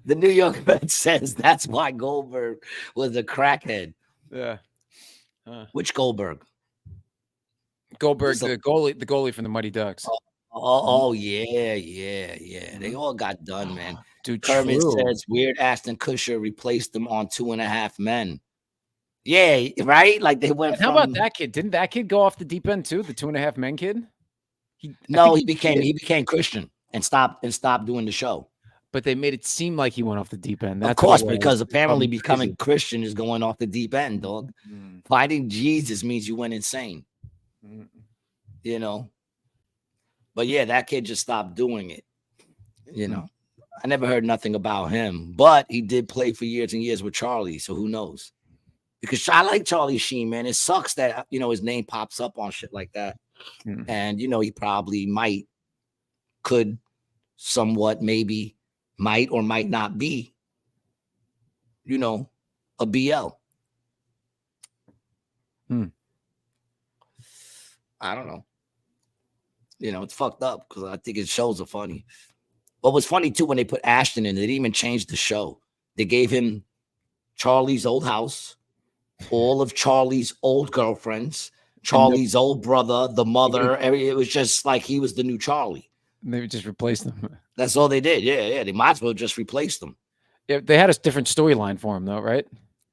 The New York Mets says that's why Goldberg was a crackhead. Yeah. Which Goldberg? Goldberg, the goalie from the Mighty Ducks. Yeah. They all got done, man. Dude, Kermit says Weird Ashton Kutcher replaced them on 2.5 Men. Yeah, right. Like they went. How about that kid? Didn't that kid go off the deep end too? The 2.5 Men kid. He became Christian and stopped doing the show. But they made it seem like he went off the deep end. That's of course, because apparently becoming Christian is going off the deep end, dog. Finding Jesus means you went insane. You know. But yeah, that kid just stopped doing it. You know. I never heard nothing about him, but he did play for years and years with Charlie, so who knows? Because I like Charlie Sheen, man. It sucks that his name pops up on shit like that. And he probably could somewhat maybe might or might not be a BL. I don't know. It's fucked up because I think his shows are funny. What was funny too, when they put Ashton in, they didn't even change the show. They gave him Charlie's old house, all of Charlie's old girlfriends, Charlie's old brother, the mother. It was just like he was the new Charlie. And they just replaced them. That's all they did. Yeah. They might as well just replace them. Yeah, they had a different storyline for him though, right?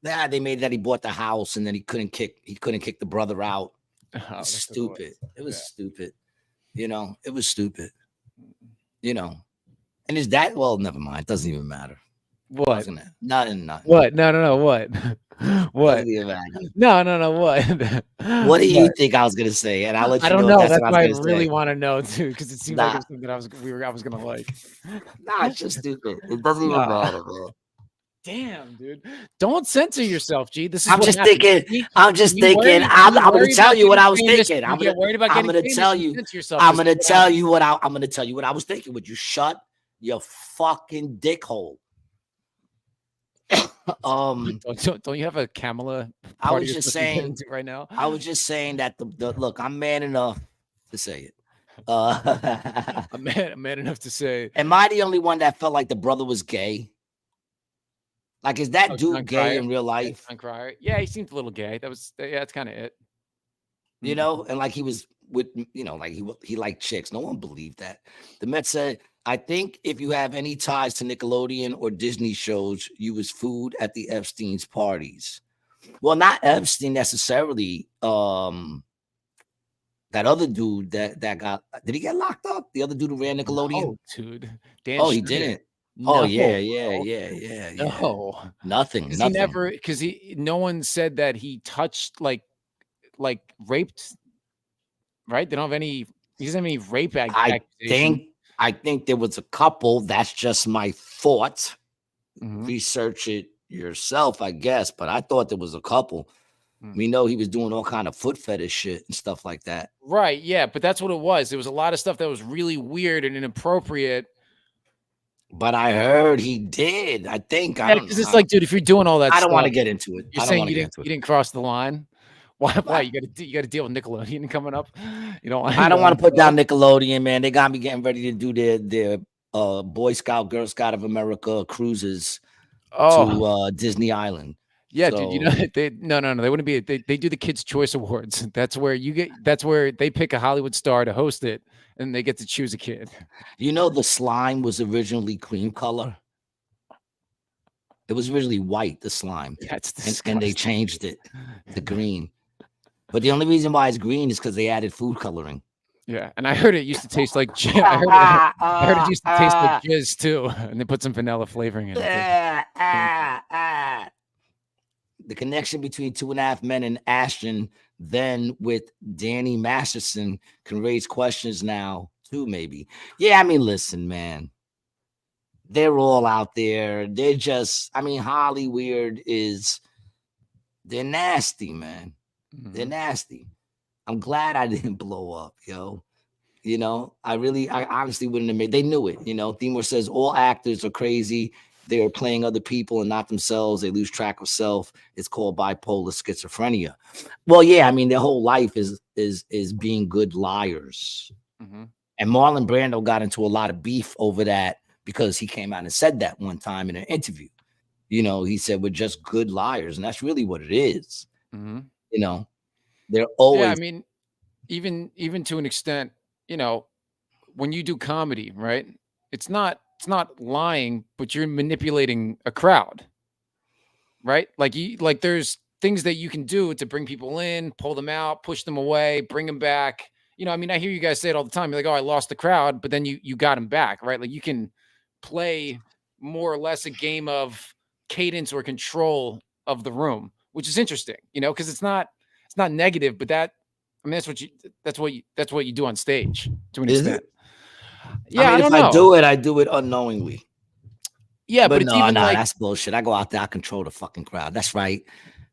Yeah, they made that he bought the house and then he couldn't kick the brother out. Stupid. It was stupid. It was stupid. And is that well? Never mind. It doesn't even matter. What? Nothing. What? No. What? What? Doesn't even matter. No. What? What do you think I was gonna say? And I'll let you I don't know. know. If that's That's what I why I was gonna really say. want to know too, because it seemed like it was something I was gonna like. Nah, it's just stupid. It doesn't even matter, man. Damn, dude. Don't censor yourself, G. This is I'm what just happens. thinking. I'm just You thinking. worry- I'm you going worry to tell about you what getting I was famous, thinking. you get worried about I'm getting going to famous, tell you you. censor yourself. I'm This going to is what tell happens. you what I'm going to tell you what I was thinking. Would you shut your fucking dick hole? Don't you have a Kamala I party was you're just supposed to get saying. into right now? I was just saying that the look. I'm man enough to say it. I'm man enough to say. Am I the only one that felt like the brother was gay? Like, is that dude John gay Cryer? in real life? John Cryer. Yeah, he seemed a little gay. That's kind of it. You know, and like he was with, like he liked chicks. No one believed that. The Met said, I think if you have any ties to Nickelodeon or Disney shows, you was food at the Epstein's parties. Well, not Epstein necessarily. That other dude that got, did he get locked up? The other dude who ran Nickelodeon? Oh, dude. Dan Oh, he Schrader. didn't. No, Oh, yeah. No. Nothing. He never, because no one said that he touched like raped, right? They don't have any. He doesn't have any rape accusations. I think there was a couple. That's just my thought. Mhm. Research it yourself, I guess. But I thought there was a couple. We know he was doing all kind of foot fetish shit and stuff like that. Right. Yeah, but that's what it was. There was a lot of stuff that was really weird and inappropriate. But I heard he did. I think. Yeah, because it's like, dude, if you're doing all that, I don't want to get into it. You're saying you didn't cross the line. Why? You got to deal with Nickelodeon coming up. You don't. I don't want to put down Nickelodeon, man. They got me getting ready to do their Boy Scout, Girl Scout of America cruises to Disney Island. Yeah, dude. You know, no. They wouldn't be. They do the Kids' Choice Awards. That's where they pick a Hollywood star to host it, and they get to choose a kid. You know, the slime was originally cream color. It was originally white, the slime. Yeah, it's disgusting. And they changed it to green. But the only reason why it's green is because they added food coloring. Yeah, and I heard it used to taste like jizz. I heard it used to taste like jizz too, and they put some vanilla flavoring in it. The connection between 2.5 Men and Ashton, then with Danny Masterson, can raise questions now too, maybe. Yeah, I mean, listen, man. They're all out there. They're just, I mean, Hollywood they're nasty, man. Mm-hmm. They're nasty. I'm glad I didn't blow up, yo. You know, I honestly wouldn't have made, they knew it, you know. Themor says all actors are crazy. They are playing other people and not themselves. They lose track of self. It's called bipolar schizophrenia. Well, yeah, I mean, their whole life is being good liars. Mm-hmm. And Marlon Brando got into a lot of beef over that because he came out and said that one time in an interview. You know, he said, we're just good liars. And that's really what it is. Mm-hmm. You know, they're always. Yeah, I mean, even to an extent, you know, when you do comedy, right? It's not lying, but you're manipulating a crowd, right? Like there's things that you can do to bring people in, pull them out, push them away, bring them back. You know, I mean, I hear you guys say it all the time. You're like, oh, I lost the crowd, but then you got them back, right? Like you can play more or less a game of cadence or control of the room, which is interesting, you know, because it's not negative, but that's what you do on stage to an extent. Yeah, I mean, if I do it unknowingly. Yeah, but it's even like, that's bullshit. I go out there, I control the fucking crowd. That's right.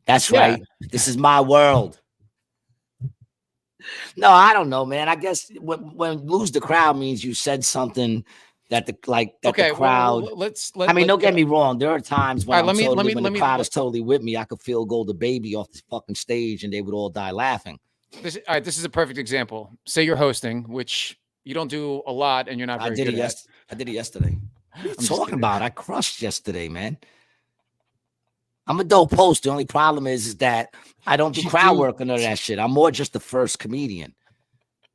That's right. This is my world. No, I don't know, man. I guess when lose the crowd means you said something that the crowd. Well, I mean, don't get me wrong. There are times when when the crowd is totally with me, I could feel Golda Baby off this fucking stage, and they would all die laughing. This is a perfect example. Say you're hosting, which you don't do a lot, and you're not very good at. I did it yesterday. What are you talking about? I crushed yesterday, man. I'm a dope host. The only problem is that I don't do crowd work or none of that shit. I'm more just the first comedian.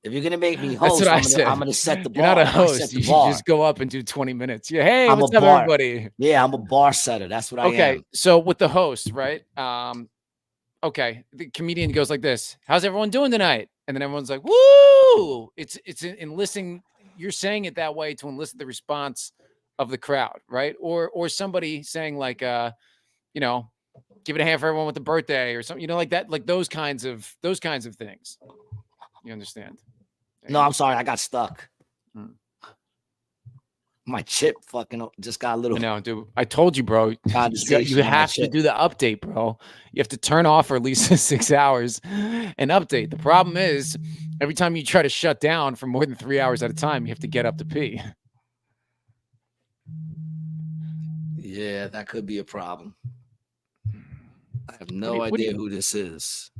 If you're gonna make me host, I'm gonna set the bar. You're not a host. You should just go up and do 20 minutes. Yeah, hey, what's up, everybody? Yeah, I'm a bar setter. That's what I am. Okay, so with the host, right? Okay, the comedian goes like this: how's everyone doing tonight? And then everyone's like, woo! It's enlisting. You're saying it that way to enlist the response of the crowd, right? Or somebody saying like, you know, give it a hand for everyone with the birthday or something, you know, like that, like those kinds of things. You understand? No, I'm sorry, I got stuck. Hmm. My chip fucking just got a little. No, dude, I told you, bro. You have to do the update, bro. You have to turn off for at least 6 hours and update. The problem is, every time you try to shut down for more than 3 hours at a time, you have to get up to pee. Yeah, that could be a problem. I have no idea who this is.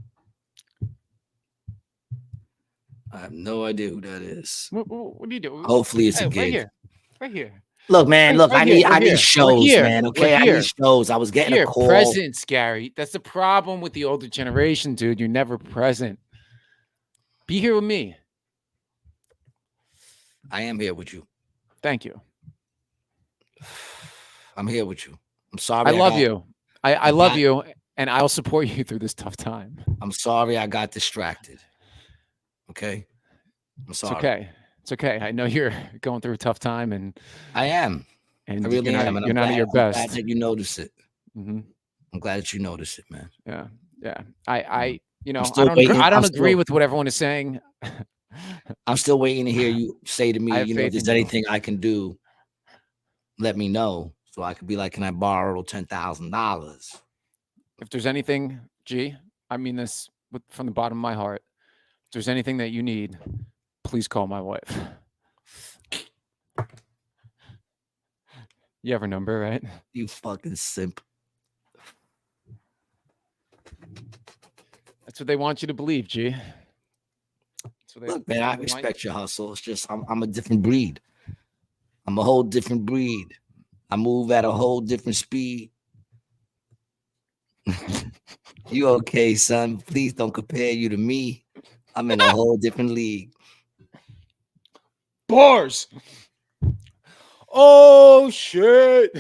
I have no idea who that is. What do you do? Hopefully it's a gig. Right here. Look, man, look, I need shows, here. man. Okay, I need shows. I was getting a call. Presents, Gary. That's the problem with the older generation, dude. You're never present. Be here with me. I am here with you. Thank you. I'm here with you. I'm sorry. I love you. I love you, and I'll support you through this tough time. I'm sorry I got distracted. Okay? I'm sorry. It's okay. It's okay. I know you're going through a tough time, and I am. And I really am. And you're not at your best. I'm glad that you notice it. Mm-hmm. I'm glad that you notice it, man. Yeah. Yeah. I you know, I don't agree with what everyone is saying. I'm still waiting to hear you say to me, you know, if there's anything I can do, let me know. So I could be like, can I borrow $10,000? If there's anything, G, I mean this from the bottom of my heart. If there's anything that you need, please call my wife. You have her number, right? You fucking simp. That's what they want you to believe, G. Look, man, I respect your hustle. It's just I'm a different breed. I'm a whole different breed. I move at a whole different speed. You okay, son? Please don't compare you to me. I'm in a whole different league. Bars. Oh shit.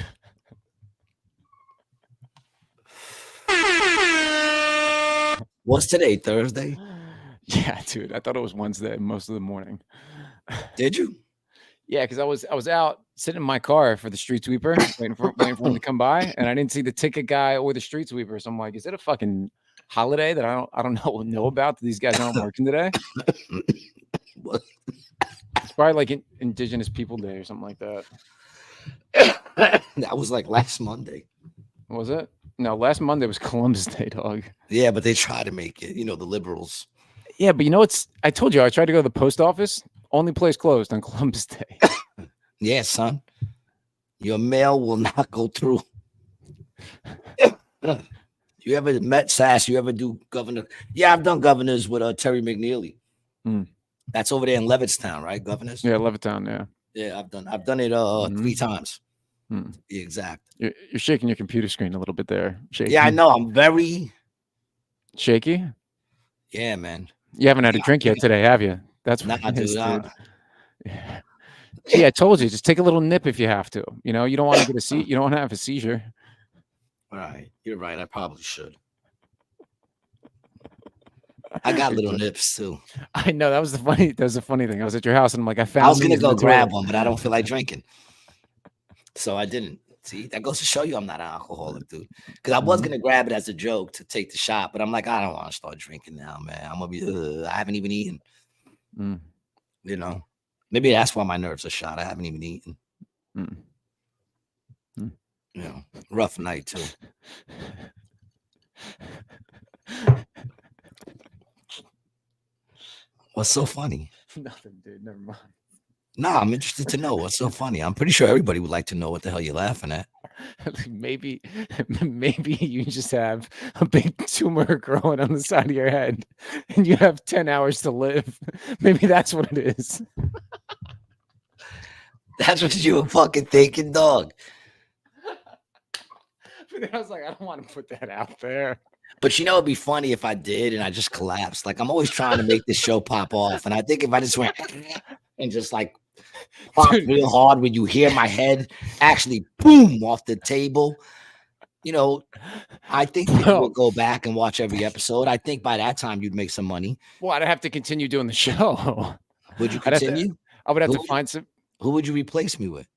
What's today? Thursday? Yeah, dude. I thought it was Wednesday most of the morning. Did you? Yeah, because I was out sitting in my car for the street sweeper, waiting for him to come by, and I didn't see the ticket guy or the street sweeper. So I'm like, is it a fucking holiday that I don't know about? That these guys aren't working today? What? It's probably like Indigenous People Day or something like that. That was like last Monday. Was it? No, last Monday was Columbus Day, dog. Yeah, but they try to make it, you know, the liberals. Yeah, but you know I told you I tried to go to the post office. Only place closed on Columbus Day. Yeah, son. Your mail will not go through. You ever met Sass? You ever do governor? Yeah, I've done governors with Terry McNeely. Mm. That's over there in Levittstown, right? Governors? Yeah, Levittown, yeah. Yeah, I've done it 3 times. Mm. To be exact. You're shaking your computer screen a little bit there. Shaky. Yeah, I know. I'm very shaky. Yeah, man. You haven't had a drink yet today, have you? That's what it is, dude. Yeah, I told you. Just take a little nip if you have to. You know, you don't want to get you don't want to have a seizure. All right, you're right. I probably should. I got little nips too. I know that was the funny thing. I was at your house and I'm like, I was gonna go grab one, but I don't feel like drinking, so I didn't. See, that goes to show you I'm not an alcoholic, dude. Because I was gonna grab it as a joke to take the shot, but I'm like, I don't want to start drinking now, man. I'm gonna be. I haven't even eaten. You know, maybe that's why my nerves are shot. I haven't even eaten. You know, rough night too. What's so funny? Nothing, dude. Never mind. Nah, I'm interested to know what's so funny. I'm pretty sure everybody would like to know what the hell you're laughing at. Maybe you just have a big tumor growing on the side of your head and you have 10 hours to live. Maybe that's what it is. That's what you were fucking thinking, dog. But then I was like, I don't want to put that out there. But you know, it'd be funny if I did and I just collapsed. Like, I'm always trying to make this show pop off. And I think if I just went and just like pop real hard when you hear my head actually boom off the table, you know, I think people will go back and watch every episode. I think by that time you'd make some money. Well, I'd have to continue doing the show. Would you continue? I would have to find some. Who would you replace me with?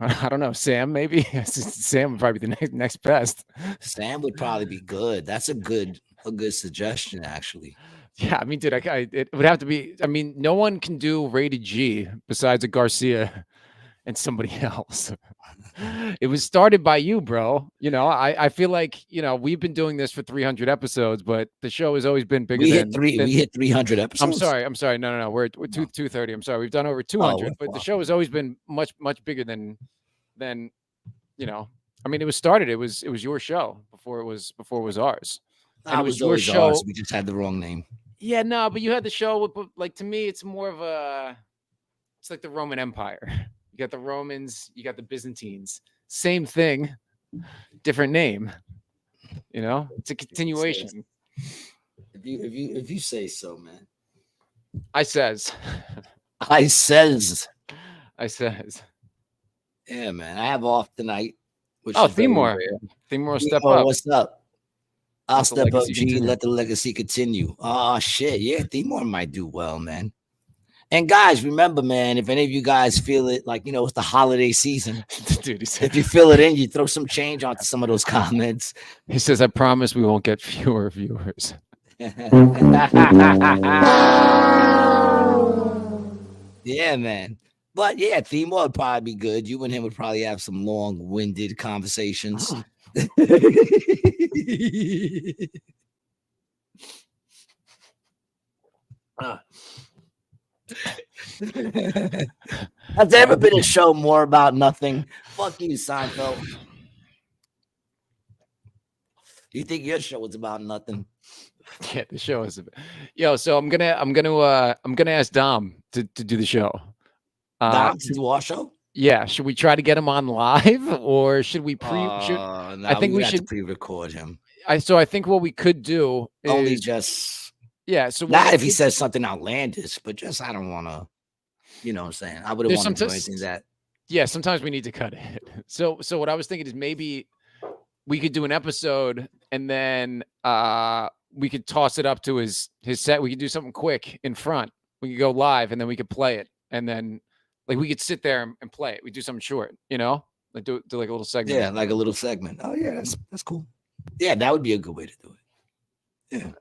I don't know. Sam, maybe. Sam would probably be the next best. Sam would probably be good. That's a good suggestion, actually. Yeah, I mean, dude, it would have to be. I mean, no one can do rated G besides a Garcia and somebody else. It was started by you, bro. You know, I feel like, you know, we've been doing this for 300 episodes, but the show has always been bigger. We hit 300 episodes. I'm sorry. No. We're 230. I'm sorry. We've done over 200, but the show has always been much bigger than, you know. I mean, it was started. It was your show before it was ours. And it was your show. Ours. We just had the wrong name. Yeah, no, but you had the show with, like, to me, it's more of it's like the Roman Empire. You got the Romans, you got the Byzantines. Same thing, different name. You know, it's a continuation. If you say so, man. I says. Yeah, man. I have off tonight. Themore step up. What's up? I'll step up, G. Let the legacy continue. Oh, shit. Yeah, Themore might do well, man. And guys, remember, man, if any of you guys feel it, like, you know, it's the holiday season. Dude, if you feel it in, you throw some change onto some of those comments. He says, I promise we won't get fewer viewers. Yeah, man. But yeah, Themore would probably be good. You and him would probably have some long-winded conversations. Has there ever been a show more about nothing? Fuck you, Seinfeld. You think your show was about nothing? Yeah, the show is. So I'm gonna ask Dom to do the show. Dom to do our show? Yeah, should we try to get him on live, or should we I think we should pre-record him. I think what we could do is only just So not if he says something outlandish, but just I don't want to. You know what I'm saying? I wouldn't want to do anything that. Yeah, sometimes we need to cut it. So what I was thinking is maybe we could do an episode and then we could toss it up to his set. We could do something quick in front. We could go live and then we could play it, and then like we could sit there and play it. We do something short, you know, like do like a little segment. Yeah, like a little segment. Oh yeah, that's cool. Yeah, that would be a good way to do it.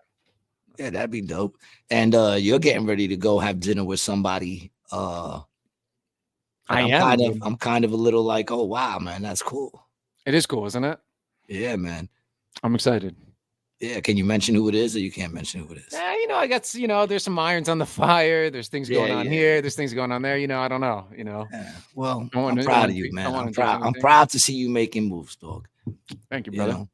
Yeah, that'd be dope. And you're getting ready to go have dinner with somebody. I'm kind of a little like, oh wow, man, that's cool. It is cool, isn't it? Yeah, man. I'm excited. Yeah, can you mention who it is, or you can't mention who it is? You know, I got, you know, there's some irons on the fire. There's things going on here. There's things going on there. You know, I don't know. You know. Yeah. Well, I'm proud of you, man. I'm proud to see you making moves, dog. Thank you, brother. You know?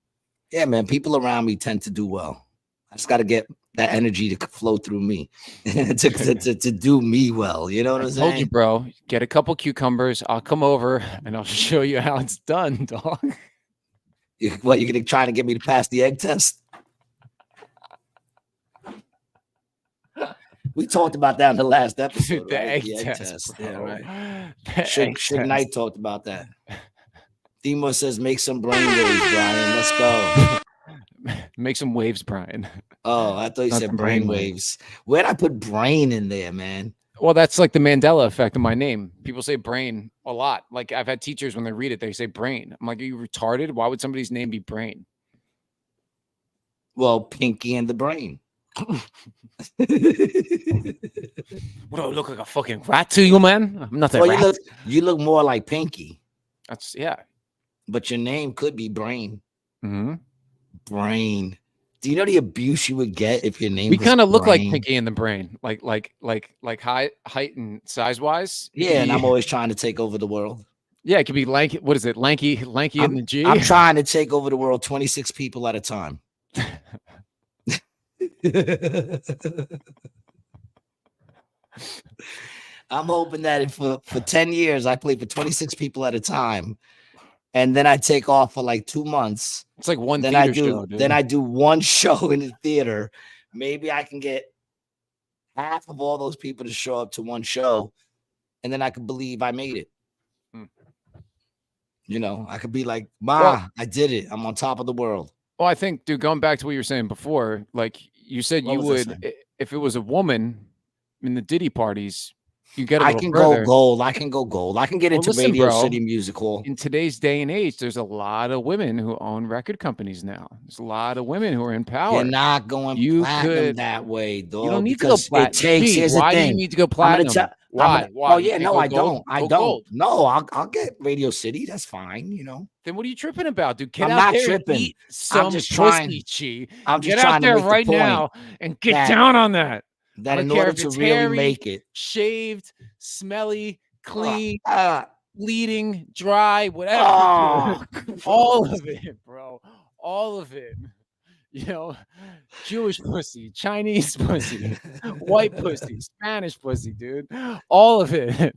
Yeah, man. People around me tend to do well. I just got to get that energy to flow through me to do me well. You know what I'm saying? I told you, bro. Get a couple cucumbers. I'll come over and I'll show you how it's done, dog. What, you're gonna try to get me to pass the egg test? We talked about that in the last episode. The egg test. Yeah, right. Suge Knight talked about that. Themore says, make some brainwaves, Brian. Let's go. Make some waves, Brian. Oh, I thought you said brainwaves. Where'd I put brain in there, man? Well, that's like the Mandela effect of my name. People say brain a lot. Like I've had teachers when they read it, they say brain. I'm like, are you retarded? Why would somebody's name be Brain? Well, Pinky and the Brain. What do I look like, a fucking rat to you, man? I'm not that rat. You look more like Pinky. That's But your name could be Brain. Mm-hmm. Brain. Do you know the abuse you would get if your name? We kind of look like Pinky and the Brain, like height and size wise. Yeah, and I'm always trying to take over the world. Yeah, it could be lanky. What is it? Lanky in the G. I'm trying to take over the world, 26 people at a time. I'm hoping that for 10 years I play for 26 people at a time, and then I take off for like 2 months. It's like one. Then I do one show in the theater. Maybe I can get half of all those people to show up to one show, and then I could believe I made it. You know, I could be like, I did it. I'm on top of the world. Well, I think, dude, going back to what you were saying before, like you said, you would, if it was a woman in the Diddy parties, You get a I little can further. go gold. I can go gold. I can get into listen, Radio bro, City Music Hall. in today's day and age, there's a lot of women who own record companies now. There's a lot of women who are in power. You're not going platinum that way, dog. You don't need to go because platinum. it takes. Gee, Here's why the do thing. you need to go I'm platinum? gonna Why? Oh You yeah, can't no, go I gold? don't. I Go don't. gold. No, I'll get Radio City. That's fine. You know. Then what are you tripping about, dude? Get I'm out not there tripping. and eat some I'm just pussy, trying. Chi. I'm just Get out trying to there make the right point now and get that- down on that. That I don't in care order if to it's really hairy, make it, shaved, smelly, clean, bleeding, dry, whatever. All of it, bro. All of it. You know, Jewish pussy, Chinese pussy, white pussy, Spanish pussy, dude. All of it.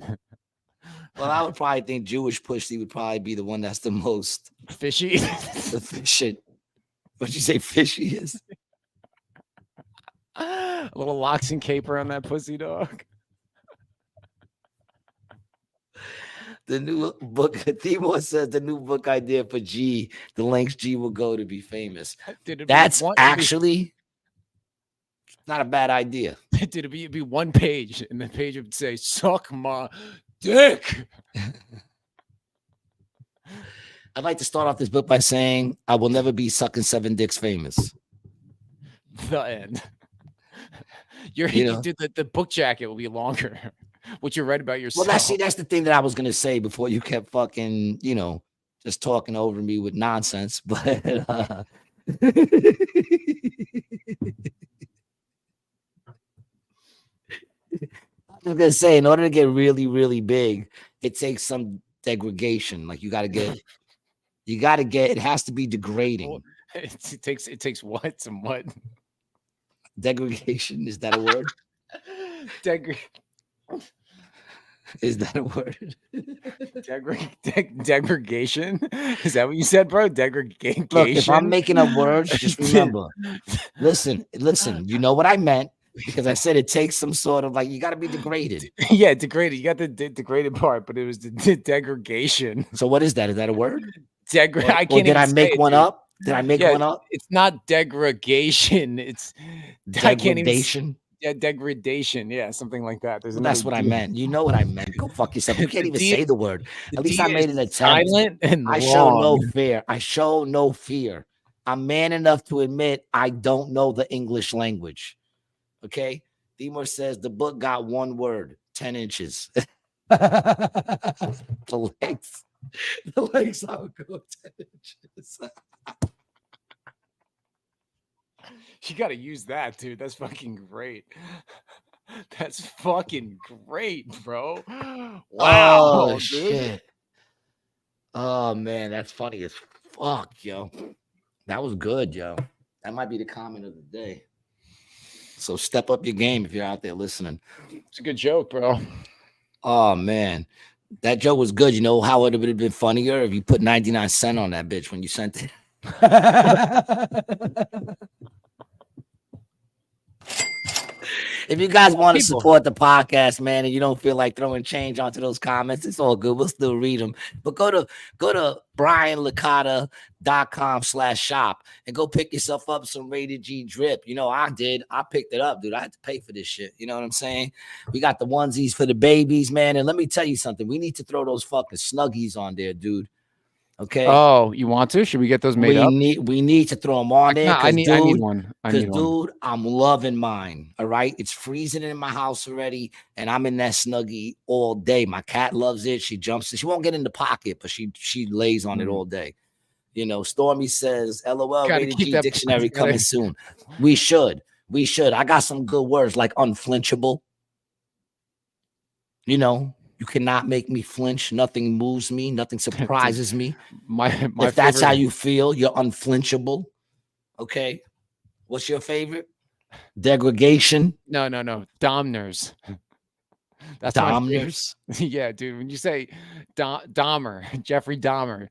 well, I would probably think Jewish pussy would probably be the one that's the most fishy. Efficient. What'd you say fishy is? A little locks and caper on that pussy, dog. The new book, Timor says the new book idea for G, the lengths G will go to be famous. That's actually not a bad idea. Did it be one page, and the page would say, suck my dick. I'd like to start off this book by saying I will never be sucking 7 dicks famous. The end. Dude, the book jacket will be longer. What you read about yourself. Well, that's the thing that I was gonna say before you kept fucking, just talking over me with nonsense. But I was gonna say, in order to get really, really big, it takes some degradation. Like you gotta get, it has to be degrading. Well, it takes what? Some what? Degradation, is that a word? Is that a word? Degradation? Is that what you said, bro? Degradation. Look, if I'm making up words, just remember. Listen. You know what I meant, because I said it takes some sort of you got to be degraded. Yeah, degraded. You got the degraded part, but it was the degradation. So what is that? Is that a word? I can't. Did I make one up? Did I make one up? It's not degradation. It's degradation. Yeah, degradation. Yeah, something like that. That's what I meant. You know what I meant. Go fuck yourself. You can't even say the word. At least I made an attempt. Silent and I show no fear. I show no fear. I'm man enough to admit I don't know the English language. Okay. Timor says the book got one word: 10 inches. The legs I'll go 10 inches. You got to use that, dude. That's fucking great. That's fucking great, bro. Wow, oh, dude. Shit. Oh man, that's funny as fuck, yo. That was good, yo. That might be the comment of the day. So step up your game if you're out there listening. It's a good joke, bro. Oh man, that joke was good. You know how it would have been funnier if you put 99 cents on that bitch when you sent it. If you guys want to support the podcast, man, and you don't feel like throwing change onto those comments, it's all good. We'll still read them. But go to brianlicata.com/shop and go pick yourself up some Rated G drip. You know, I did. I picked it up, dude. I had to pay for this shit. You know what I'm saying? We got the onesies for the babies, man. And let me tell you something. We need to throw those fucking Snuggies on there, dude. Okay. Oh, you want to? Should we get those made up? We need to throw them on there. I need one. Dude, I'm loving mine. All right. It's freezing in my house already, and I'm in that Snuggie all day. My cat loves it. She jumps. She won't get in the pocket, but she lays on it all day. You know, Stormy says, LOL, Rated G dictionary coming soon. We should. I got some good words like unflinchable. You know. You cannot make me flinch. Nothing moves me. Nothing surprises me. If that's how you feel, you're unflinchable. Okay. What's your favorite? Degradation. No. Domners. That's Domners. Yeah, dude. When you say Dahmer, Jeffrey Dahmer,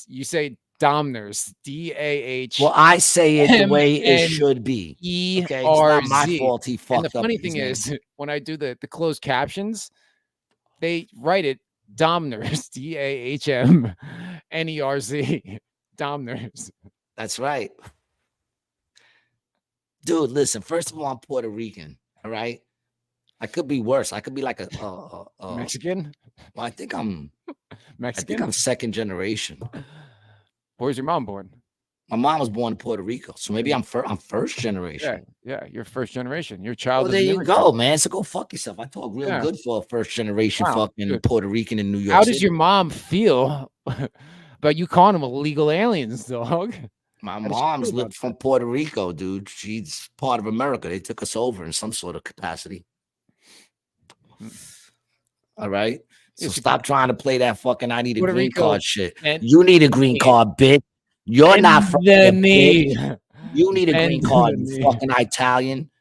you say Domners. DAH. Well, I say it the way it should be. Okay. It's not my fault he fucked up. And the funny thing is, when I do the closed captions, they write it Domners, DAHMNERZ, Domners. That's right. Dude, listen, first of all, I'm Puerto Rican, all right? I could be worse. I could be like a Mexican. Well, I think I'm Mexican. second generation. Where's your mom born? My mom was born in Puerto Rico, so maybe I'm first generation. Yeah, you're first generation. Your child. Well, there you go, man. So go fuck yourself. I talk real good for a first generation fucking Puerto Rican in New York. How does your mom feel about you calling them illegal aliens, dog? My mom's lived from Puerto Rico, dude. She's part of America. They took us over in some sort of capacity. All right. So stop trying to play that fucking I need a green card shit. You need a green card, bitch. You're not from me. You need a green card, you fucking Italian.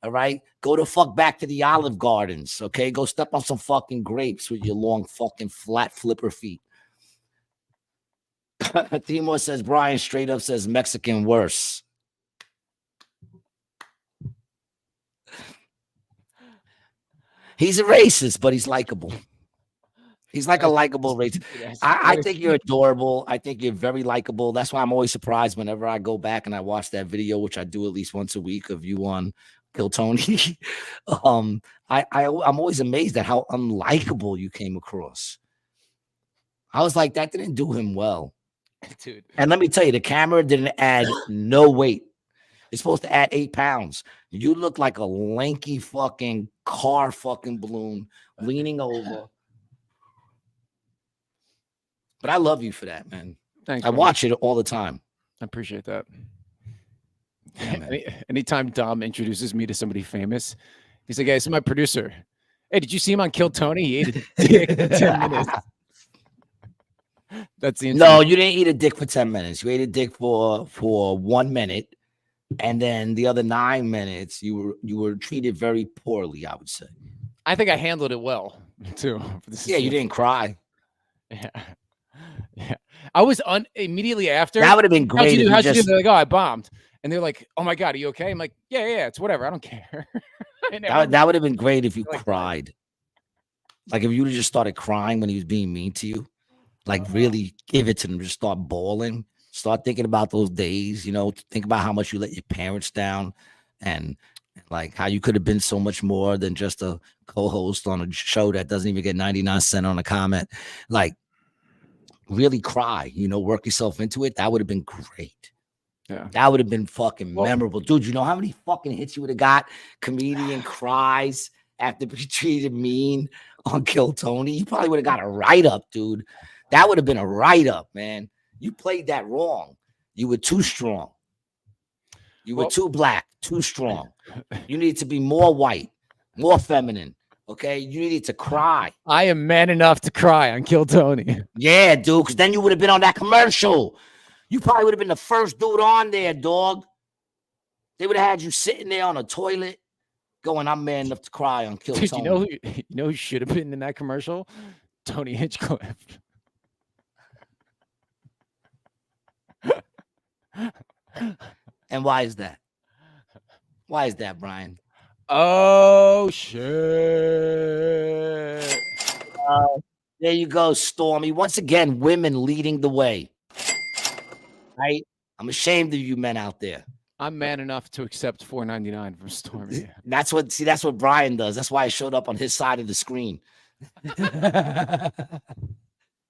All right. Go the fuck back to the Olive Gardens. Okay. Go step on some fucking grapes with your long fucking flat flipper feet. Timor says Brian straight up says Mexican worse. He's a racist, but he's likable. He's like a likable racist. I think you're adorable. I think you're very likable. That's why I'm always surprised whenever I go back and I watch that video, which I do at least once a week of you on Kill Tony. I'm always amazed at how unlikable you came across. I was like, that didn't do him well. Dude. And let me tell you, the camera didn't add no weight. It's supposed to add 8 pounds. You look like a lanky fucking car fucking balloon leaning over. But I love you for that, man. Thanks. I watch it all the time. I appreciate that. Yeah, anytime Dom introduces me to somebody famous, he's like, "Hey, this is my producer. Hey, did you see him on Kill Tony? He ate a dick for 10 minutes." That's the no, you didn't eat a dick for 10 minutes. You ate a dick for 1 minute, and then the other 9 minutes you were treated very poorly, I would say. I think I handled it well too. Yeah, you didn't cry. Yeah. I was immediately after. That would have been great. How'd you do? They're like, "Oh, I bombed," and they're like, "Oh my god, are you okay?" I'm like, "Yeah, it's whatever. I don't care." That would have been great if you cried. Like if you just started crying when he was being mean to you. Like really give it to them. Just start bawling. Start thinking about those days. Think about how much you let your parents down, and like how you could have been so much more than just a co-host on a show that doesn't even get 99 cents on a comment. Like. Really cry, work yourself into it. That would have been great. Yeah, that would have been fucking memorable, dude. You know how many fucking hits you would have got? Comedian cries after being treated mean on Kill Tony. You probably would have got a write-up, dude. That would have been a write-up, man. You played that wrong. You were too strong. You were too black, too strong. You needed to be more white, more feminine. Okay, you needed to cry. I am man enough to cry on Kill Tony. Yeah, dude, because then you would have been on that commercial. You probably would have been the first dude on there, dog. They would have had you sitting there on a toilet going, I'm man enough to cry on Kill Tony. You know who should have been in that commercial? Tony Hinchcliffe. And why is that? Why is that, Brian? Oh shit! There you go, Stormy. Once again, women leading the way. Right? I'm ashamed of you men out there. I'm man enough to accept $4.99 from Stormy. That's what Brian does. That's why I showed up on his side of the screen.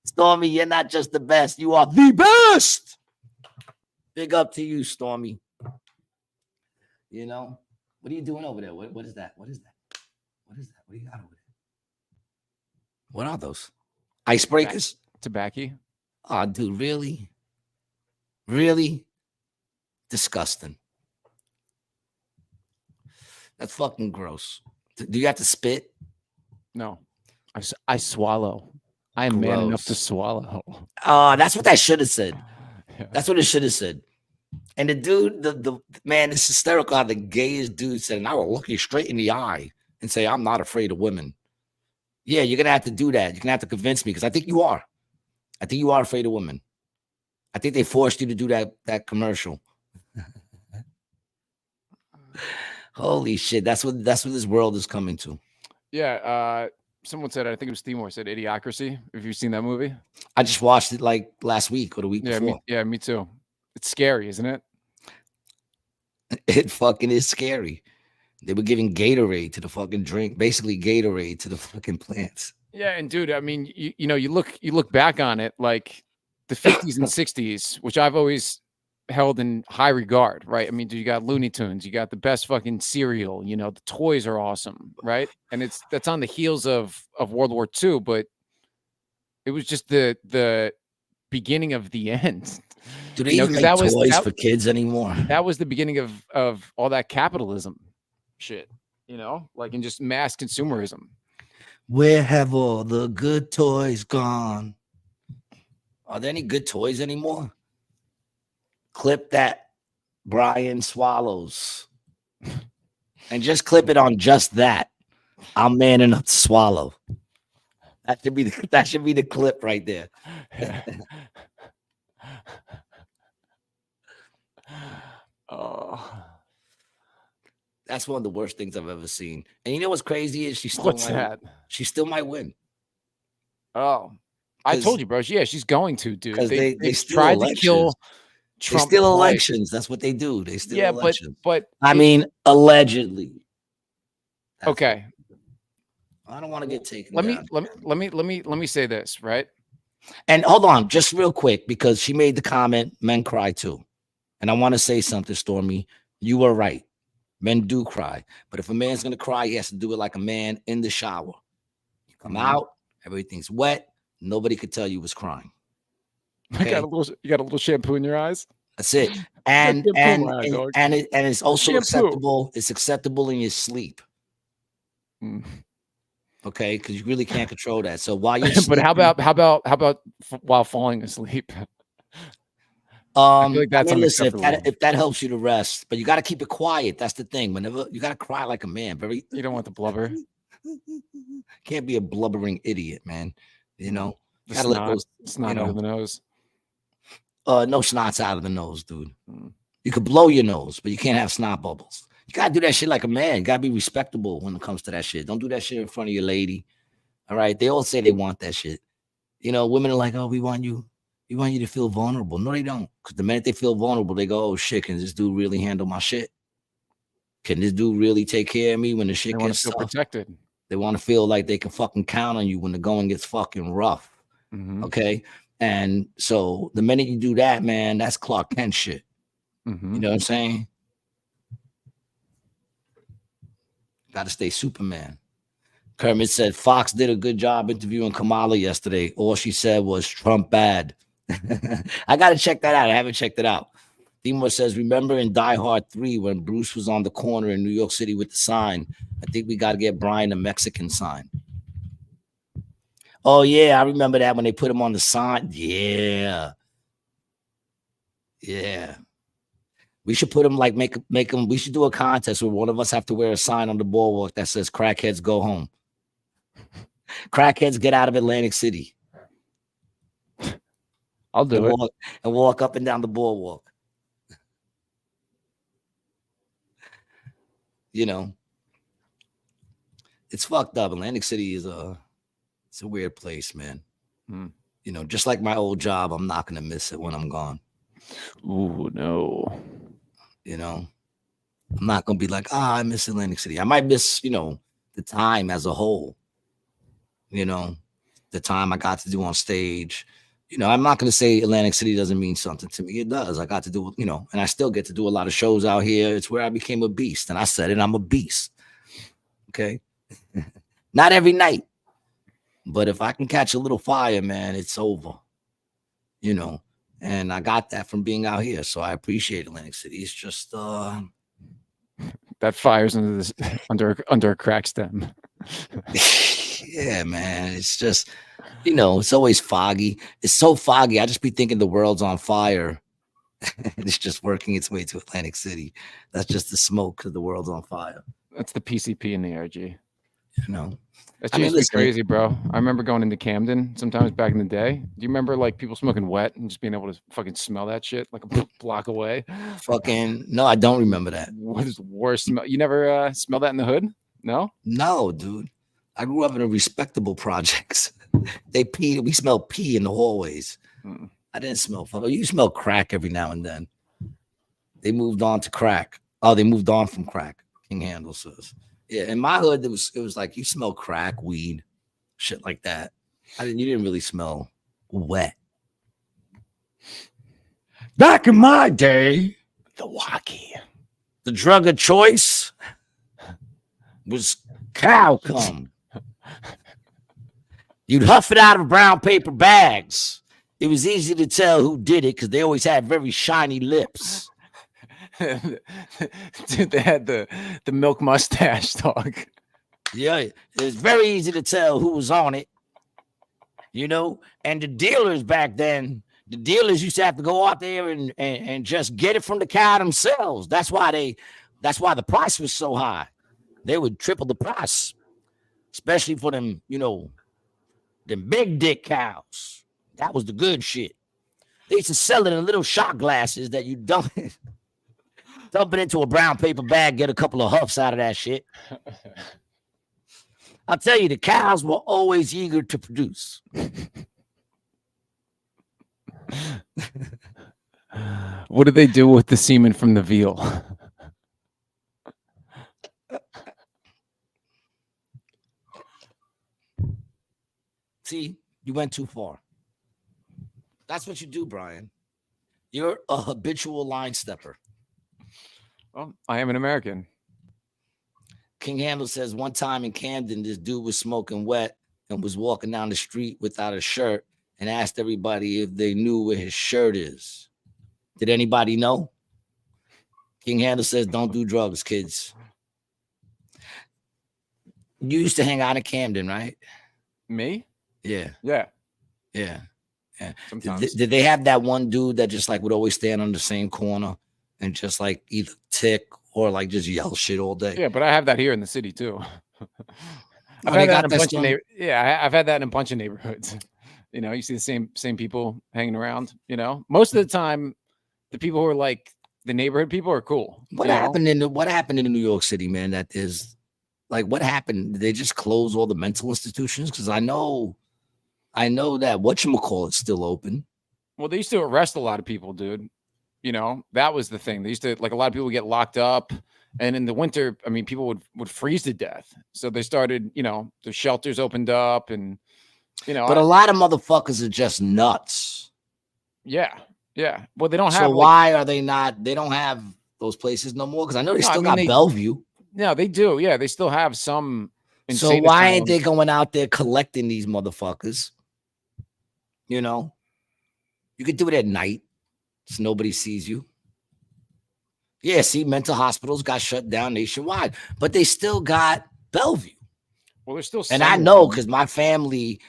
Stormy, you're not just the best, you are the best. Big up to you, Stormy. What are you doing over there? What is that? What is that? What is that? What do you got over there? What are those? Icebreakers? Tobacco? Oh, dude, really? Really? Disgusting. That's fucking gross. Do you have to spit? No. I swallow. I am man enough to swallow. That's what that should have said. Yeah. That's what it should have said. And the dude, the man, it's hysterical how the gayest dude said, and I will look you straight in the eye and say, I'm not afraid of women. Yeah, you're going to have to do that. You're going to have to convince me because I think you are. I think you are afraid of women. I think they forced you to do that commercial. Holy shit. That's what this world is coming to. Yeah. Someone said, I think it was Timor, said Idiocracy. Have you seen that movie? I just watched it like last week or the week before. Me too. It's scary, isn't it? It fucking is scary. They were giving Gatorade to the fucking drink, basically Gatorade to the fucking plants. Yeah, and dude, I mean, you know, you look back on it like the 50s and 60s, which I've always held in high regard, right? I mean, dude, you got Looney Tunes, you got the best fucking cereal, you know, the toys are awesome, right? And that's on the heels of World War II, but it was just the beginning of the end. Do they even make toys for kids anymore? That was the beginning of all that capitalism shit, you know, like in just mass consumerism. Where have all the good toys gone? Are there any good toys anymore? Clip that, Brian Swallows. And just clip it on just that. I'm man enough to swallow. That should be the clip right there. Oh. That's one of the worst things I've ever seen. And you know what's crazy is she still might win. Oh, I told you, bro. Yeah, she's going to, dude. Because they tried to kill Trump. They steal elections. That's what they do. They steal elections. But I mean, allegedly. Okay. I don't want to get taken. Let me say this, right? And hold on, just real quick, because she made the comment, men cry too. And I want to say something, Stormy. You were right. Men do cry. But if a man's gonna cry, he has to do it like a man in the shower. You come out, everything's wet, nobody could tell you was crying. Okay? You got a little shampoo in your eyes. That's it. And it's also acceptable. It's acceptable in your sleep. Okay, because you really can't control that. So while you're but how about while falling asleep? I feel like that's listen, if that helps you to rest, but you got to keep it quiet. That's the thing. Whenever you got to cry like a man, you don't want the blubber. Can't be a blubbering idiot, man. You know, you gotta let those snot out of the nose. No snots out of the nose, dude. You could blow your nose, but you can't have snot bubbles. You gotta do that shit like a man. You gotta be respectable when it comes to that shit. Don't do that shit in front of your lady. All right. They all say they want that shit. You know, women are like, oh, we want you to feel vulnerable. No, they don't. Because the minute they feel vulnerable, they go, oh shit, can this dude really handle my shit? Can this dude really take care of me when the shit gets tough? Protected. They want to feel like they can fucking count on you when the going gets fucking rough. Okay. And so the minute you do that, man, that's Clark Kent shit. You know what I'm saying? Got to stay Superman. Kermit said Fox did a good job interviewing Kamala yesterday. All she said was Trump bad. I got to check that out. I haven't checked it out. Timur says, remember in Die Hard 3 when Bruce was on the corner in New York City with the sign? I think we got to get Brian a Mexican sign. Oh, yeah. I remember that when they put him on the sign. Yeah. Yeah. We should put him like make him. We should do a contest where one of us have to wear a sign on the boardwalk that says "Crackheads go home." Crackheads get out of Atlantic City. I'll do it. And walk up and down the boardwalk. You know, it's fucked up. Atlantic City is it's a weird place, man. You know, just like my old job, I'm not gonna miss it when I'm gone. Ooh, no. You know, I'm not gonna be like, I miss Atlantic City. I might miss, you know, the time as a whole. You know, the time I got to do on stage. You know, I'm not gonna say Atlantic City doesn't mean something to me. It does. I got to do, you know, and I still get to do a lot of shows out here. It's where I became a beast, and I said it. I'm a beast. Okay, not every night, but if I can catch a little fire, man, it's over. You know. And I got that from being out here. So I appreciate Atlantic City. It's just that fire's under a crack stem. Yeah, man. It's just, you know, it's always foggy. It's so foggy. I just be thinking the world's on fire. It's just working its way to Atlantic City. That's just the smoke because the world's on fire. That's the PCP in the ARG. You know. That's just crazy, bro. I remember going into Camden sometimes back in the day. Do you remember like people smoking wet and just being able to fucking smell that shit like a block away? Fucking no, I don't remember that. What is the worst smell? You never smell that in the hood? No? No, dude. I grew up in a respectable projects. They pee. We smell pee in the hallways. I didn't smell fuck. You smell crack every now and then. They moved on to crack. Oh, they moved on from crack. King Handle says. Yeah, in my hood, it was like you smell crack, weed, shit like that. You didn't really smell wet. Back in my day, the walkie. The drug of choice was cow cum. You'd huff it out of brown paper bags. It was easy to tell who did it because they always had very shiny lips. Dude, they had the milk mustache, dog. Yeah, it was very easy to tell who was on it. You know, and the dealers back then, the dealers used to have to go out there and just get it from the cow themselves. That's why the price was so high. They would triple the price, especially for them, you know, them big dick cows. That was the good shit. They used to sell it in little shot glasses that you dump it into a brown paper bag, get a couple of huffs out of that shit. I'll tell you, the cows were always eager to produce. What did they do with the semen from the veal? See, you went too far. That's what you do, Brian. You're a habitual line stepper. Well, I am an American. King Handle says one time in Camden, this dude was smoking wet and was walking down the street without a shirt and asked everybody if they knew where his shirt is. Did anybody know? King Handle says, don't do drugs, kids. You used to hang out in Camden, right? Me? Yeah. Yeah. Yeah. Yeah. Sometimes. Did they have that one dude that just like would always stand on the same corner and just like either tick or like just yell shit all day? Yeah, but I have that here in the city too. I've had that in a bunch of I've had that in a bunch of neighborhoods. You know, you see the same people hanging around. You know, most of the time, the people who are like the neighborhood people are cool. What happened in New York City, man? That is like, what happened? Did they just close all the mental institutions? Because I know that whatchamacallit's still open. Well, they used to arrest a lot of people, dude. You know, that was the thing. They used to, like, a lot of people would get locked up. And in the winter, I mean, people would freeze to death. So they started, you know, the shelters opened up and, you know. But a lot of motherfuckers are just nuts. Yeah. Yeah. Well, they don't have. So why are they not? They don't have those places no more? Because I know they still got Bellevue. No, they do. Yeah. They still have some. So why ain't they going out there collecting these motherfuckers? You know, you could do it at night so nobody sees you. Yeah, see, mental hospitals got shut down nationwide, but they still got Bellevue. Well, there's still, and I know because my family,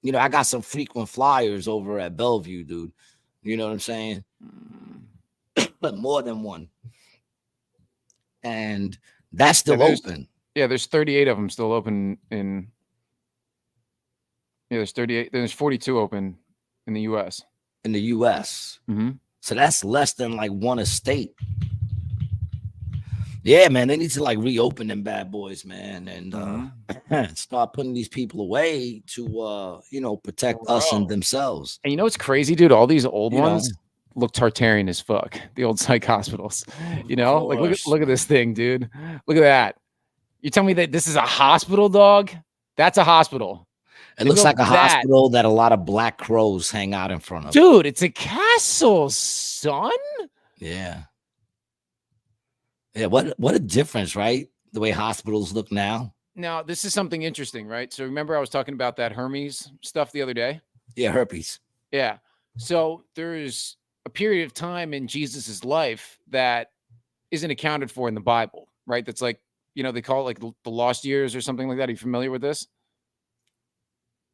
you know, I got some frequent flyers over at Bellevue, dude. You know what I'm saying? But more than one, and that's still open. Yeah, there's 38 of them still open in. Yeah, there's 38. There's 42 open in the U.S. In the U.S. Mm-hmm. So that's less than like one a state. Yeah, man, they need to like reopen them bad boys, man, and start putting these people away to, you know, protect us and themselves. And you know what's crazy, dude? All these old ones look Tartarian as fuck. The old psych hospitals, you know, like look at this thing, dude. Look at that. You tell me that this is a hospital, dog? That's a hospital. It looks like a hospital that a lot of black crows hang out in front of. Dude, it's a castle, son. Yeah. Yeah, what a difference, right? The way hospitals look now. Now, this is something interesting, right? So remember I was talking about that Hermes stuff the other day? Yeah, herpes. Yeah. So there's a period of time in Jesus's life that isn't accounted for in the Bible, right? That's like, you know, they call it like the lost years or something like that. Are you familiar with this?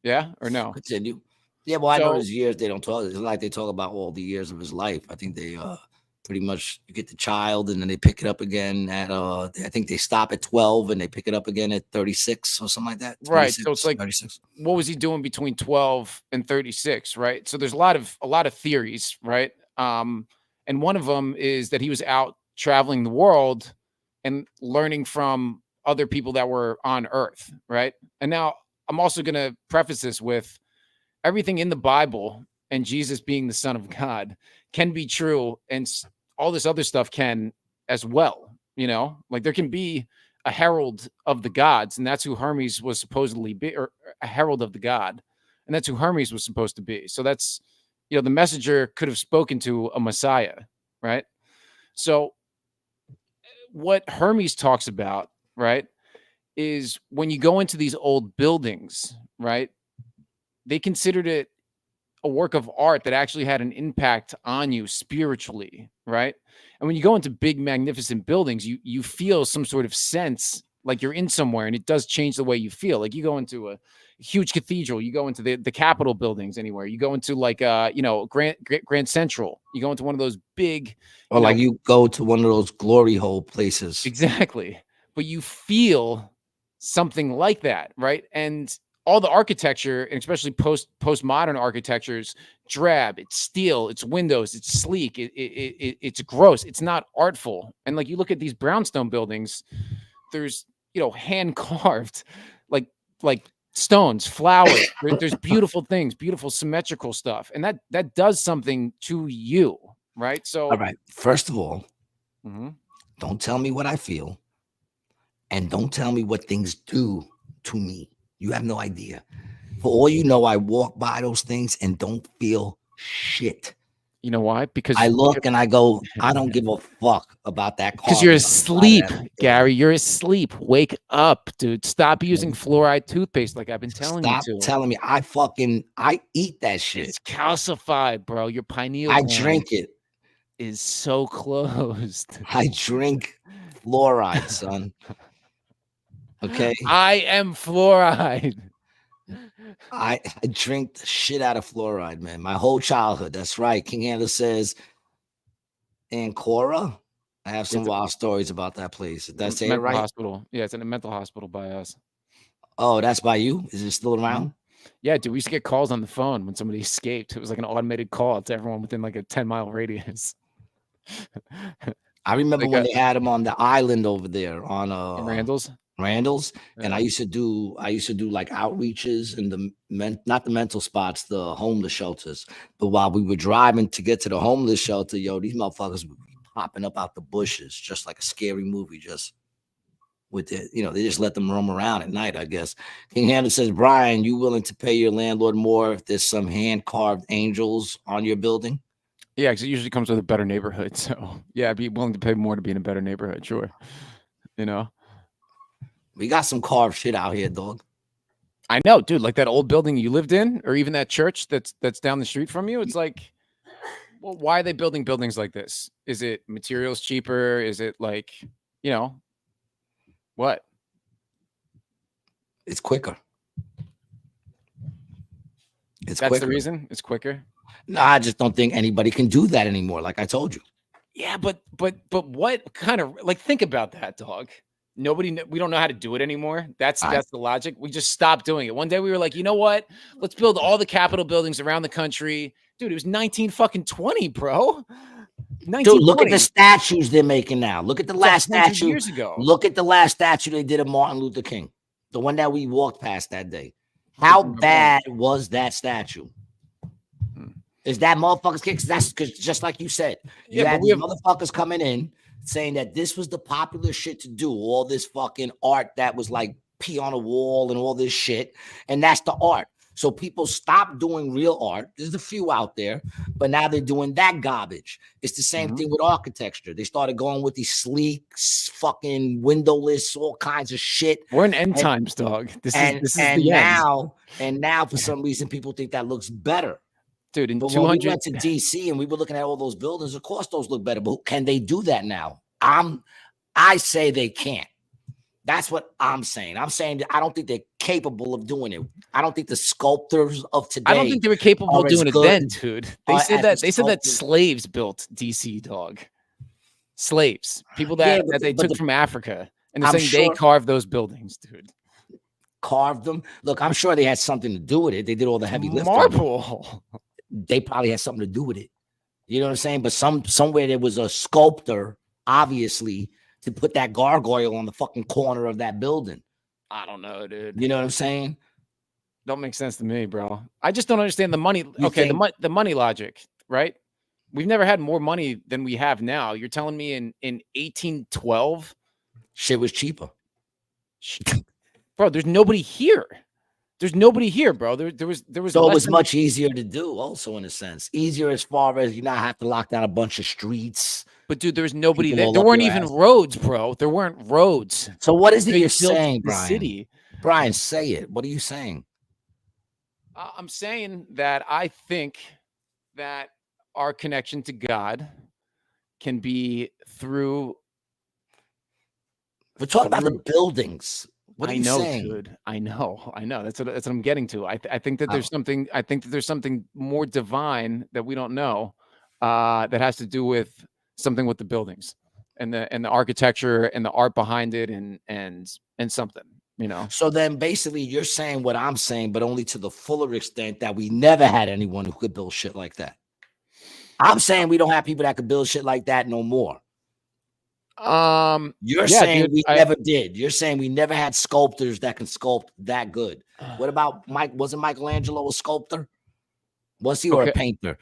Yeah or no? Continue. Yeah, well, I know there's years they don't talk. It's like they talk about all the years of his life. I think they pretty much you get the child and then they pick it up again at I think they stop at 12 and they pick it up again at 36 or something like that. Right. So it's like 36. What was he doing between 12 and 36, right? So there's a lot of theories, right? And one of them is that he was out traveling the world and learning from other people that were on Earth, right? And now I'm also going to preface this with everything in the Bible and Jesus being the Son of God can be true, and all this other stuff can as well. You know, like there can be a herald of the gods, and that's who Hermes was supposedly be, or a herald of the god, and that's who Hermes was supposed to be. So that's, you know, the messenger could have spoken to a Messiah, right? So what Hermes talks about, right, is when you go into these old buildings, right, they considered it a work of art that actually had an impact on you spiritually, right? And when you go into big, magnificent buildings, you feel some sort of sense like you're in somewhere, and it does change the way you feel. Like you go into a huge cathedral, you go into the Capitol buildings anywhere, you go into like you know, Grand Central, you go into one of those big, or like you go to one of those glory hole places. Exactly. But you feel something like that, right? And all the architecture, and especially postmodern architectures, drab, it's steel, it's windows, it's sleek, it's gross, it's not artful. And like you look at these brownstone buildings, there's, you know, hand carved like stones, flowers. There's beautiful things, beautiful symmetrical stuff, and that does something to you, right? So all right, first of all, don't tell me what I feel, and don't tell me what things do to me. You have no idea. For all you know, I walk by those things and don't feel shit. You know why? Because I look and I go, I don't give a fuck about that car. Because you're asleep, Gary. You're asleep. Wake up, dude. Stop using fluoride toothpaste like I've been telling you to. Stop telling me. I eat that shit. It's calcified, bro. Your pineal I gland drink it. is so closed. I drink fluoride, son. Okay. I am fluoride. I drink the shit out of fluoride, man. My whole childhood. That's right. King Handler says, Ancora. I have some wild stories about that place. Did I say it right? Hospital. Yeah, it's in a mental hospital by us. Oh, that's by you? Is it still around? Yeah, dude. We used to get calls on the phone when somebody escaped. It was like an automated call to everyone within like a 10-mile radius. I remember like when they had him on the island over there on Randall's. And I used to do like outreaches in the not the mental spots, the homeless shelters. But while we were driving to get to the homeless shelter, yo, these motherfuckers were popping up out the bushes, just like a scary movie, just with it, you know, they just let them roam around at night, I guess. King Handler says, Brian, you willing to pay your landlord more if there's some hand-carved angels on your building? Yeah, because it usually comes with a better neighborhood. So yeah, I'd be willing to pay more to be in a better neighborhood, sure. You know. We got some carved shit out here, dog. I know, dude. Like that old building you lived in, or even that church that's down the street from you. It's like, well, why are they building buildings like this? Is it materials cheaper? Is it like, you know, what? It's quicker. That's quicker. The reason it's quicker. No, I just don't think anybody can do that anymore. Like I told you. Yeah, but what kind of, like, think about that, dog. We don't know how to do it anymore. That's the logic. We just stopped doing it. One day we were like, you know what? Let's build all the Capitol buildings around the country. Dude, it was 1920, bro. Dude, look at the statues they're making now. Look at the last statue years ago. Look at the last statue they did of Martin Luther King. The one that we walked past that day. How bad was that statue? Is that motherfuckers kicks? That's because just like you said, you had these motherfuckers coming in saying that this was the popular shit to do, all this fucking art that was like pee on a wall and all this shit, and that's the art. So people stopped doing real art. There's a few out there, but now they're doing that garbage. It's the same thing with architecture. They started going with these sleek, fucking windowless, all kinds of shit. We're in end times, dog. This is now for some reason people think that looks better. Dude, in but 200 when we went to DC and we were looking at all those buildings, of course those look better. But can they do that now? I say they can't. That's what I'm saying. I'm saying that I don't think they're capable of doing it. I don't think the sculptors of today. I don't think they were capable of doing it then, dude. They said that slaves built DC, dog. Slaves, people that they took from Africa, and they're saying they carved those buildings, dude. Carved them. Look, I'm sure they had something to do with it. They did all the heavy lifting. Marble. They probably had something to do with it. You know what I'm saying? But somewhere there was a sculptor, obviously, to put that gargoyle on the fucking corner of that building. I don't know, dude. You know what I'm saying? Don't make sense to me, bro. I just don't understand the money. The money logic, right? We've never had more money than we have now. You're telling me in 1812, shit was cheaper. Bro, there's nobody here. There's nobody here, bro. There was. So it was much easier to do, also in a sense. Easier as far as you not have to lock down a bunch of streets. But dude, there was nobody there. There weren't even roads, bro. There weren't roads. So what is it you're saying, Brian? City. Brian, say it. What are you saying? I'm saying that I think that our connection to God can be through. We're talking about the buildings. What are you saying? Dude. I know. That's what I'm getting to. I think that there's something. I think that there's something more divine that we don't know that has to do with something with the buildings and the architecture and the art behind it and something. You know. So then, basically, you're saying what I'm saying, but only to the fuller extent that we never had anyone who could build shit like that. I'm saying we don't have people that could build shit like that no more. You're saying dude, we never did. You're saying we never had sculptors that can sculpt that good. What about Mike? Wasn't Michelangelo a sculptor? Was he or a painter?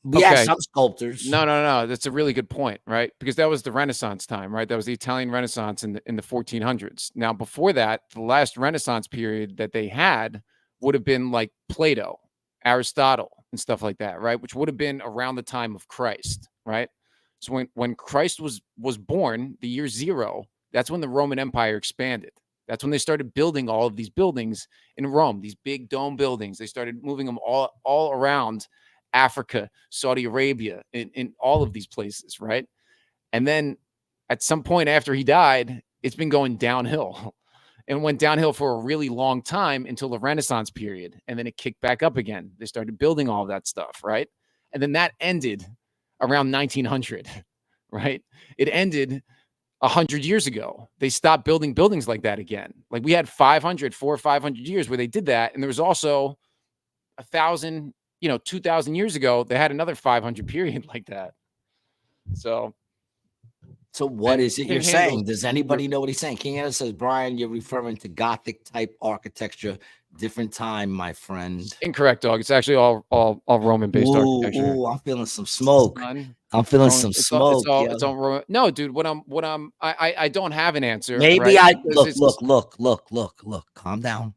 We had some sculptors. No. That's a really good point, right? Because that was the Renaissance time, right? That was the Italian Renaissance in the 1400s. Now, before that, the last Renaissance period that they had would have been like Plato, Aristotle, and stuff like that, right? Which would have been around the time of Christ, right? So when Christ was born, the year 0, that's when the Roman Empire expanded. That's when they started building all of these buildings in Rome, these big dome buildings. They started moving them all around Africa, Saudi Arabia, in all of these places, right? And then at some point after he died, it's been going downhill and went downhill for a really long time until the Renaissance period. And then it kicked back up again. They started building all of that stuff, right? And then that ended around 1900, right? It ended 100 years ago. They stopped building buildings like that again. Like we had 400 or 500 years where they did that. And there was also 1,000, 2,000 years ago, they had another 500 period like that. So what is it you're saying? Does anybody know what he's saying? King Anderson says, Brian, you're referring to Gothic type architecture. Different time, my friend. Incorrect, dog. It's actually all Roman based architecture. Ooh, I'm feeling some smoke. I'm feeling some smoke. It's all Roman. No, dude. I don't have an answer. Maybe right? Look. Calm down.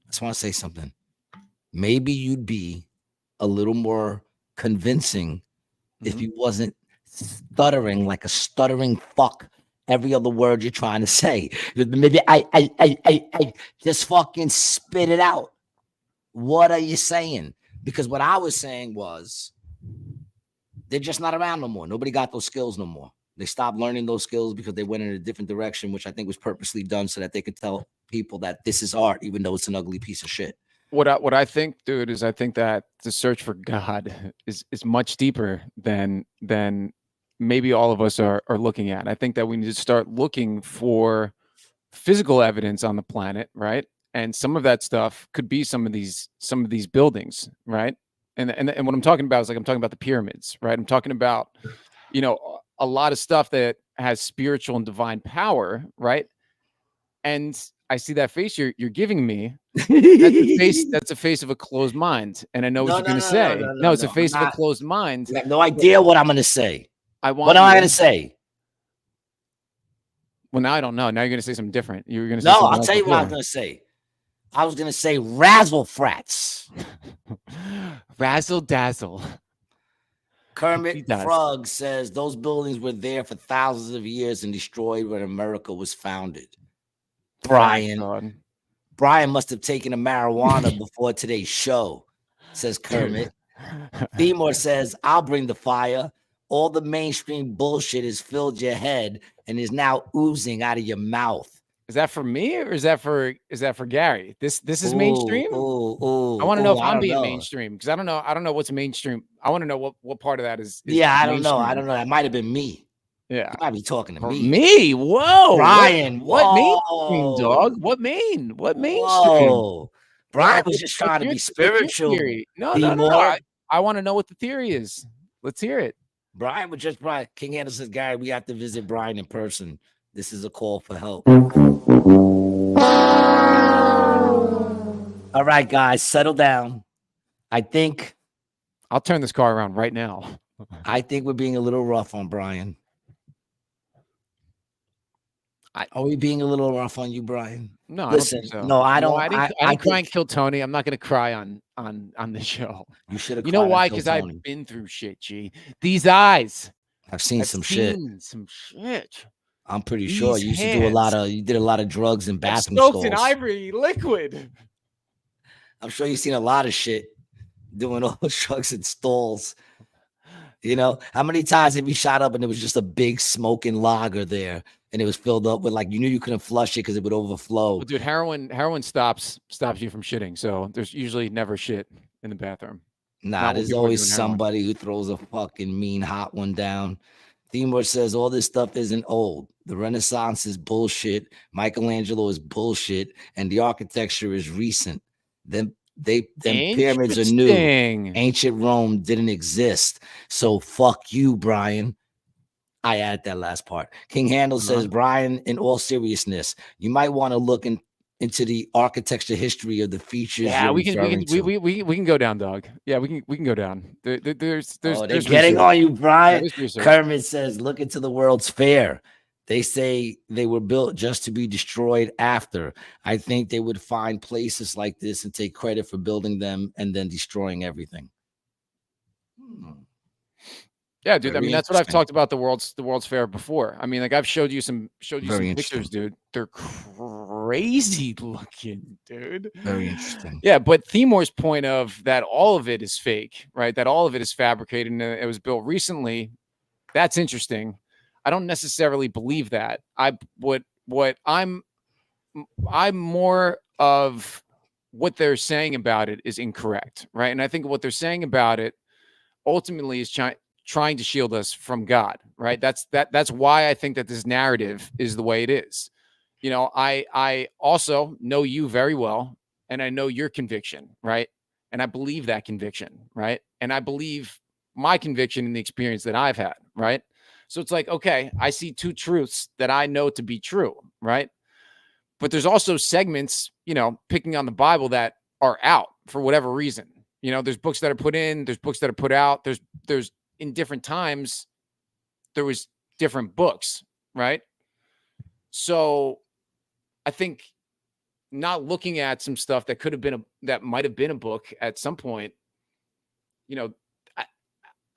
I just want to say something. Maybe you'd be a little more convincing if you wasn't stuttering like a stuttering fuck every other word you're trying to say. Maybe I just fucking spit it out. What are you saying? Because what I was saying was they're just not around no more. Nobody got those skills no more. They stopped learning those skills because they went in a different direction, which I think was purposely done so that they could tell people that this is art, even though it's an ugly piece of shit. What I think, dude, is I think that the search for God is much deeper than maybe all of us are looking at. I think that we need to start looking for physical evidence on the planet, right? And some of that stuff could be some of these buildings, right? And what I'm talking about is like I'm talking about the pyramids, right? I'm talking about a lot of stuff that has spiritual and divine power, right? And I see that face you're giving me. That's a face of a closed mind. And I know what you're going to say. No, it's a face of a closed mind. You have no idea what I'm going to say. What am I going to say? Well, now I don't know. Now you're going to say something different. You're going to say no. I'll tell you what I was going to say. I was going to say razzle frats. Razzle dazzle. Kermit Frog says those buildings were there for thousands of years and destroyed when America was founded. Brian must have taken a marijuana before today's show, says Kermit. Themor says, I'll bring the fire. All the mainstream bullshit has filled your head and is now oozing out of your mouth. Is that for me or is that for Gary? This is mainstream? I want to know if I'm being mainstream because I don't know what's mainstream. I want to know what part of that is I don't know. That might have been me. Yeah. You might be talking to me. Me? Whoa. Brian. What mainstream, dog? What mainstream? Whoa. Brian was just trying to be spiritual. No. I want to know what the theory is. Let's hear it. Brian. King Anderson says, Gary, we have to visit Brian in person. This is a call for help. All right, guys, settle down. I think I'll turn this car around right now. I think we're being a little rough on Brian. Are we being a little rough on you, Brian? No, Listen, I don't think so. no, I don't. I didn't cry and kill Tony. I'm not going to cry on the show. You should have. You know why? Because I've been through shit. G. These eyes. I've seen some shit. Some shit. I'm pretty sure you used to do you did a lot of drugs in bathroom stalls. stalls. In ivory liquid. I'm sure you've seen a lot of shit doing all those drugs in stalls. You know, how many times have you shot up and there was just a big smoking lager there and it was filled up with, like, you knew you couldn't flush it because it would overflow. Well, dude, heroin stops you from shitting. So there's usually never shit in the bathroom. Nah, there's always somebody who throws a fucking mean hot one down. Timur says all this stuff isn't old. The Renaissance is bullshit. Michelangelo is bullshit. And the architecture is recent. Them pyramids are new. Ancient Rome didn't exist. So fuck you, Brian. I added that last part. King Handel says, Brian, in all seriousness, you might want to look into the architecture history of the features. Yeah, we can go down, dog. Yeah, we can go down. There's they're getting on you, Brian. Kermit says, look into the World's Fair. They say they were built just to be destroyed after. I think they would find places like this and take credit for building them and then destroying everything. Yeah, dude. I mean, that's what I've talked about the World's Fair before. I mean, like, I've showed you some pictures, dude. They're crazy looking, dude. Very interesting. Yeah, but Timur's point of that all of it is fake, right? That all of it is fabricated and it was built recently. That's interesting. I don't necessarily believe that. I'm more of what they're saying about it is incorrect, right? And I think what they're saying about it ultimately is trying to shield us from God, right? That's why I think that this narrative is the way it is. You know, I also know you very well, and I know your conviction, right? And I believe that conviction, right? And I believe my conviction in the experience that I've had, right? So it's like, okay, I see two truths that I know to be true, right? But there's also segments, you know, picking on the Bible that are out for whatever reason. You know, there's books that are put in, there's books that are put out. There's in different times, there was different books, right? So I think not looking at some stuff that could have been that might have been a book at some point, you know,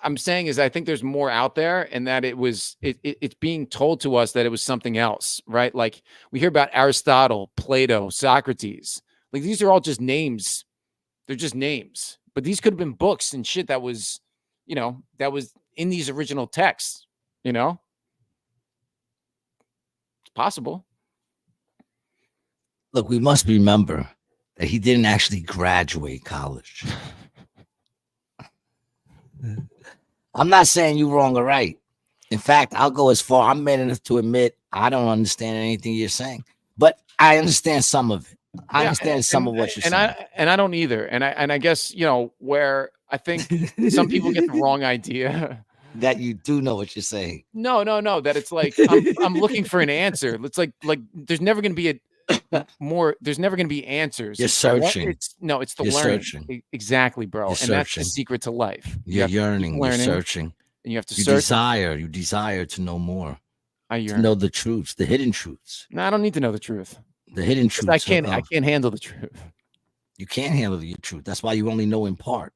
I'm saying is I think there's more out there, and that it's being told to us that it was something else, right? Like we hear about Aristotle, Plato, Socrates. Like these are all just names. They're just names, but these could have been books and shit that was, you know, that was in these original texts, you know? It's possible. Look, we must remember that he didn't actually graduate college. I'm not saying you wrong or right. In fact, I'll go as far. I'm man enough to admit I don't understand anything you're saying, but I understand some of it. I understand some of what you're saying. I don't either. And I guess, you know, where I think some people get the wrong idea that you do know what you're saying. No. That it's like I'm looking for an answer. It's like there's never going to be there's never going to be answers. You're searching. It's the learning. Searching. Exactly, bro. And that's the secret to life. You're yearning, you're searching. And you have to search. You desire to know more. I yearn. To know the truths, the hidden truths. No, I don't need to know the truth. The hidden truths. I can't handle the truth. You can't handle the truth. That's why you only know in part.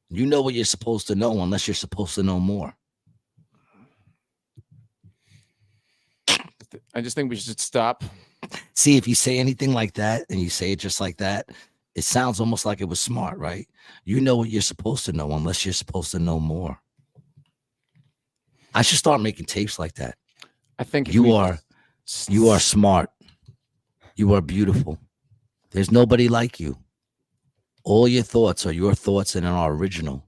You know what you're supposed to know unless you're supposed to know more. I just think we should stop. See, if you say anything like that and you say it just like that, it sounds almost like it was smart, right? You know what you're supposed to know unless you're supposed to know more. I should start making tapes like that. I think you are smart. You are beautiful. There's nobody like you. All your thoughts are your thoughts and are original.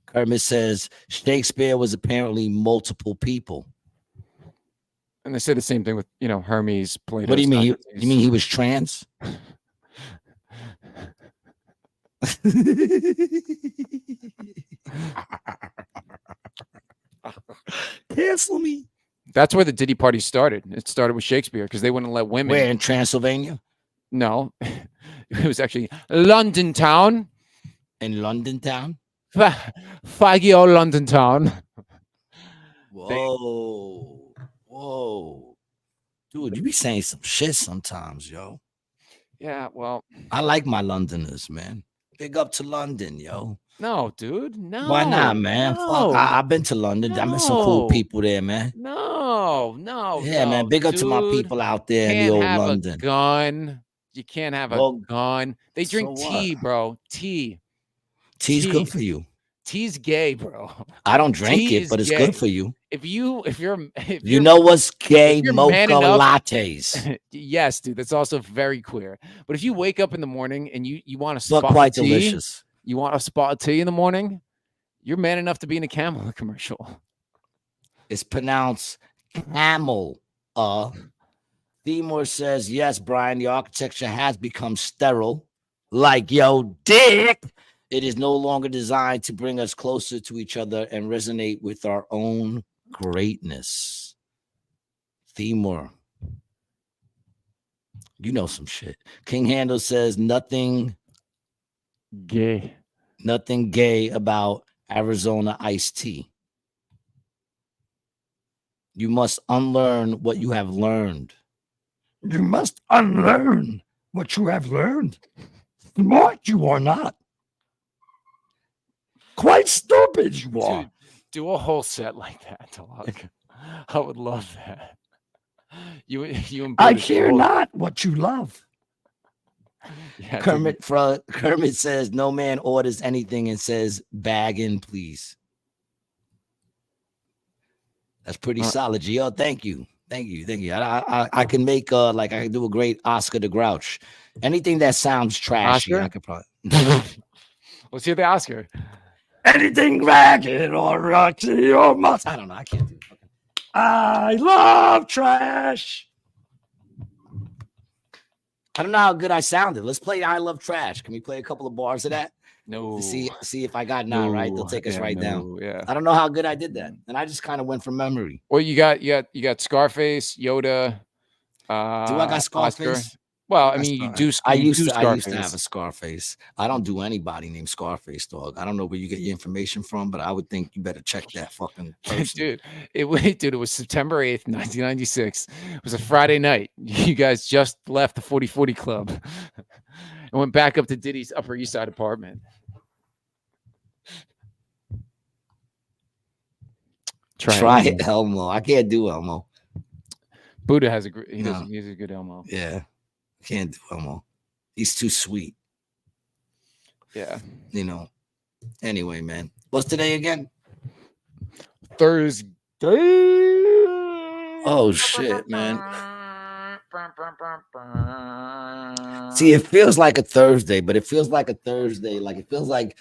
Kermit says Shakespeare was apparently multiple people. And they say the same thing with, you know, Hermes, Plato. What do you mean? You mean he was trans? Cancel me. That's where the Diddy party started. It started with Shakespeare because they wouldn't let women. Where, in Transylvania? No, it was actually London town. In London town? Faggy old London town. Whoa. Dude, you be saying some shit sometimes, yo. Yeah, well. I like my Londoners, man. Big up to London, yo. No, dude. No. Why not, man? No, Fuck, I've been to London. I met some cool people there, man. No. Yeah, man. Big up to my people out there in the old London. A gun. You can't have a gun. They drink tea, bro. Tea. Tea's good for you. Tea's gay, bro. I don't drink it, but it's good for you. If you're you know what's gay? Mocha lattes. Yes, dude. That's also very queer. But if you wake up in the morning and you want a spot quite of tea, delicious. You want a spot of tea in the morning, you're man enough to be in a Kamala commercial. It's pronounced camel. Themor says, yes, Brian, the architecture has become sterile. Like yo, dick. It is no longer designed to bring us closer to each other and resonate with our own greatness. Themor. You know some shit. King Handle says nothing gay about Arizona iced tea. You must unlearn what you have learned. You must unlearn what you have learned. Smart you are not. Quite stupid you are. Dude, do a whole set like that, Talak. I would love that. You I hear not what you love. Yeah, Kermit says no man orders anything and says bag in, please. That's pretty solid, Gio. Thank you. I can make I can do a great Oscar the Grouch. Anything that sounds trashy, Oscar? I could probably. Let's hear the Oscar. Anything ragged or rocky or must. I don't know. I can't do it. I love trash. I don't know how good I sounded. Let's play I Love Trash. Can we play a couple of bars of that? No. See if I got nine right. They'll take us down. Yeah. I don't know how good I did that. And I just kind of went from memory. Well, you got Scarface, Yoda. Do I got Scarface? Oscar. Well, I mean, you do. I used to have a Scarface. I don't do anybody named Scarface, dog. I don't know where you get your information from, but I would think you better check that fucking person. It was September 8th, 1996. It was a Friday night. You guys just left the 40/40 club and went back up to Diddy's Upper East Side apartment. Try it, Elmo. I can't do Elmo. Buddha has a he has a good Elmo. Yeah. Can't do Elmo. He's too sweet. Yeah. You know. Anyway, man. What's today again? Thursday. Oh shit, man. See, it feels like a Thursday, but it feels like a Thursday. Like it feels like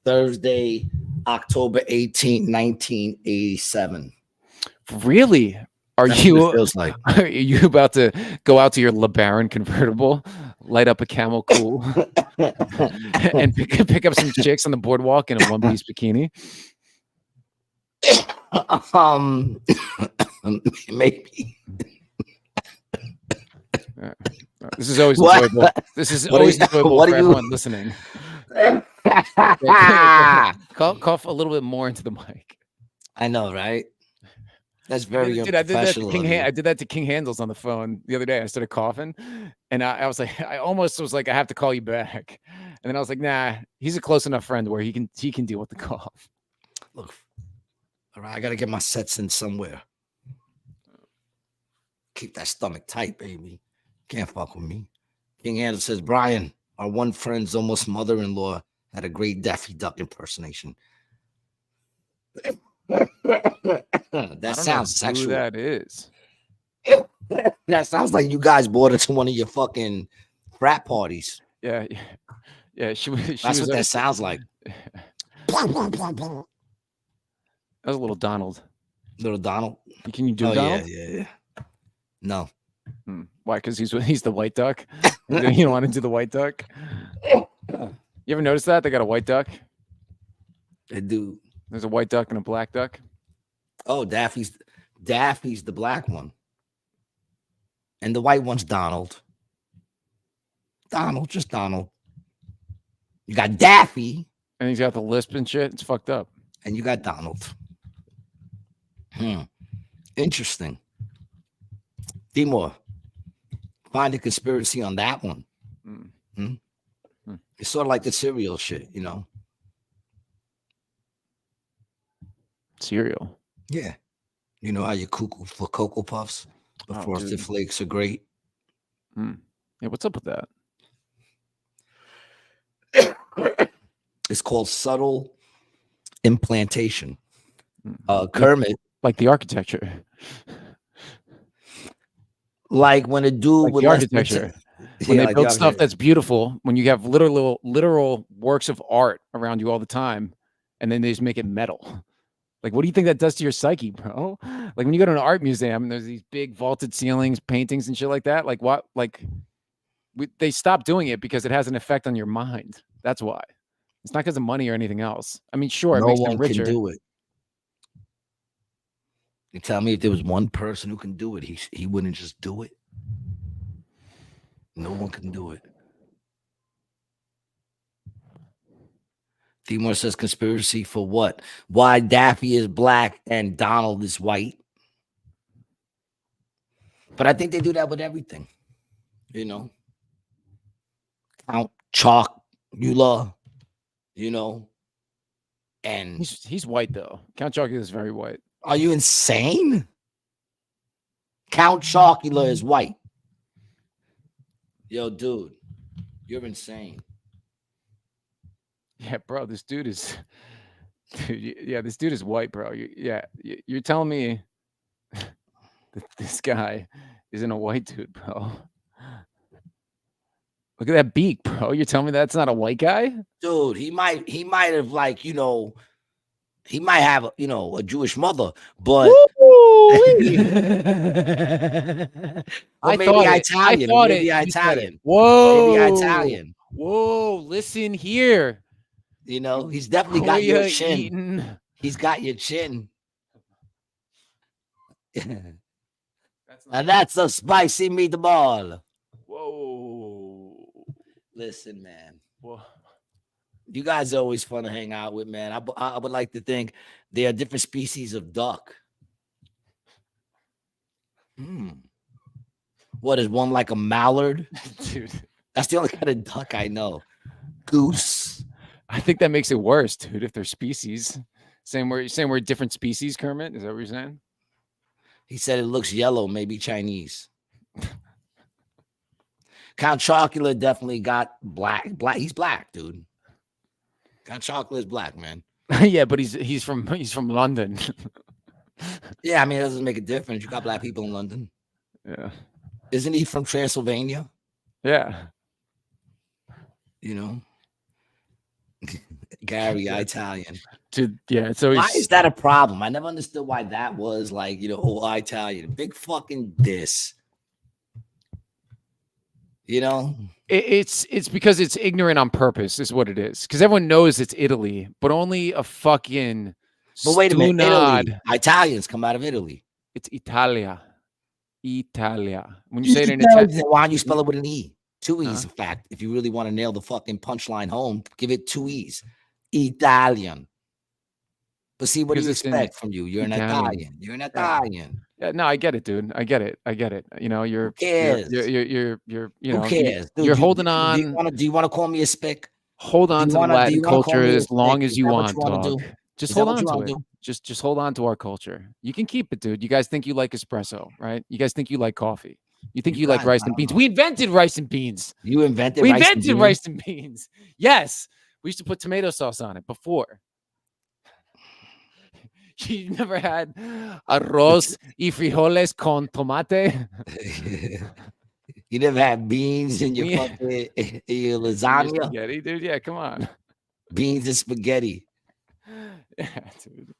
Thursday, October 18th, 1987. Really? That's what it feels like. Are you about to go out to your LeBaron convertible, light up a Camel Cool, and pick up some chicks on the boardwalk in a one-piece bikini? Maybe. This is always enjoyable. This is always enjoyable for everyone listening. Cough a little bit more into the mic. I know, right? That's very Dude, I did that to King Handles on the phone the other day. I started coughing, and I was like, I almost was like, I have to call you back, and then I was like, nah, he's a close enough friend where he can deal with the cough. Look, all right, I gotta get my sets in somewhere. Keep that stomach tight, baby. Can't fuck with me. King Handles says, Brian, our one friend's almost mother-in-law had a great Daffy Duck impersonation. That sounds sexual. That is. That sounds like you guys brought it to one of your fucking frat parties. Yeah. That's what that sounds like. That was a little Donald. Little Donald. Can you do Donald? Yeah. No. Why? Because he's the white duck. You don't want to do the white duck. You ever notice that they got a white duck? They do. There's a white duck and a black duck. Oh, Daffy's the black one. And the white one's Donald. Just Donald. You got Daffy. And he's got the lisp and shit. It's fucked up. And you got Donald. Interesting. Timor, find a conspiracy on that one. It's sort of like the cereal shit, you know. Cereal. Yeah. You know how you cuckoo for Cocoa Puffs? The Frosted Flakes are great. Yeah, what's up with that? It's called subtle implantation. Kermit. Like the architecture. Like when a dude like with the architecture. When they build stuff that's beautiful, when you have literal works of art around you all the time, and then they just make it metal. Like, what do you think that does to your psyche, bro? Like when you go to an art museum and there's these big vaulted ceilings, paintings and shit like that. Like what? Like they stopped doing it because it has an effect on your mind. That's why. It's not because of money or anything else. I mean, sure, it no makes one them richer. can do it. You tell me if there was one person who can do it, he wouldn't just do it. No one can do it. Timor says conspiracy for what? Why Daffy is black and Donald is white. But I think they do that with everything. You know. Count Chocula, you know. And he's white though. Count Chocula is very white. Are you insane? Count Chocula is white. Yo, dude, you're insane. Yeah, bro, this dude is, this dude is white, bro. You're telling me that this guy isn't a white dude, bro. Look at that beak, bro. You're telling me that's not a white guy? Dude, he might have, like, you know, he might have, you know, a Jewish mother, but maybe Italian. Whoa, maybe Italian. Whoa, listen here. You know, he's definitely got your chin. He's got your chin. And that's a spicy meatball. Whoa. Listen, man. Whoa. You guys are always fun to hang out with, man. I would like to think there are different species of duck. What is one like a mallard? Dude. That's the only kind of duck I know. Goose. I think that makes it worse, dude, if they're species. Saying we're different species, Kermit? Is that what you're saying? He said it looks yellow, maybe Chinese. Count Chocula definitely got black. He's black, dude. Count Chocula is black, man. Yeah, but he's from London. Yeah, I mean, it doesn't make a difference. You got black people in London. Yeah. Isn't he from Transylvania? Yeah. You know? Gary, Italian. Dude, yeah. So why is that a problem? I never understood why that was like, you know, Italian. Big fucking diss. You know? It's because it's ignorant on purpose, is what it is. Because everyone knows it's Italy, but only a fucking. But wait a minute, Italy. Italians come out of Italy. It's Italia. When you say it in Italian, why don't you spell it with an E? 2 E's, in fact. If you really want to nail the fucking punchline home, give it 2 E's. Italian. But see, what do you expect from you? You're an Italian. You're an Italian. Yeah, no, I get it, dude. I get it. You know, you're. Who cares? You're you know. Who cares? Dude, you're holding on. Do you want to call me a spick? Hold on to the Latin culture as long as you want, dog. Just hold on to it. Just hold on to our culture. You can keep it, dude. You guys think you like espresso, right? You guys think you like coffee. You think you like rice and beans. We invented rice and beans. You invented rice and beans. Yes. We used to put tomato sauce on it before. You never had arroz y frijoles con tomate? You never had beans in your your lasagna? Spaghetti, dude. Yeah, come on. Beans and spaghetti. Yeah, dude.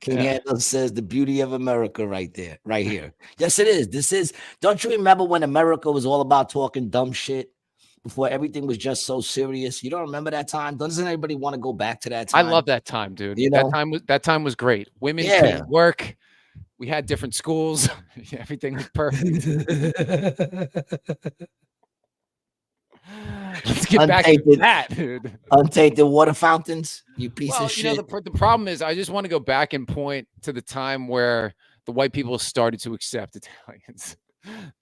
King Handel says the beauty of America right there, right here. Yes, it is. This is. Don't you remember when America was all about talking dumb shit before everything was just so serious? You don't remember that time? Doesn't anybody want to go back to that time? I love that time, dude. You know? That time was great. Women couldn't work. We had different schools. Everything was perfect. Let's get back to that, dude. Untainted water fountains, you piece of shit. You know, the problem is I just want to go back and point to the time where the white people started to accept Italians.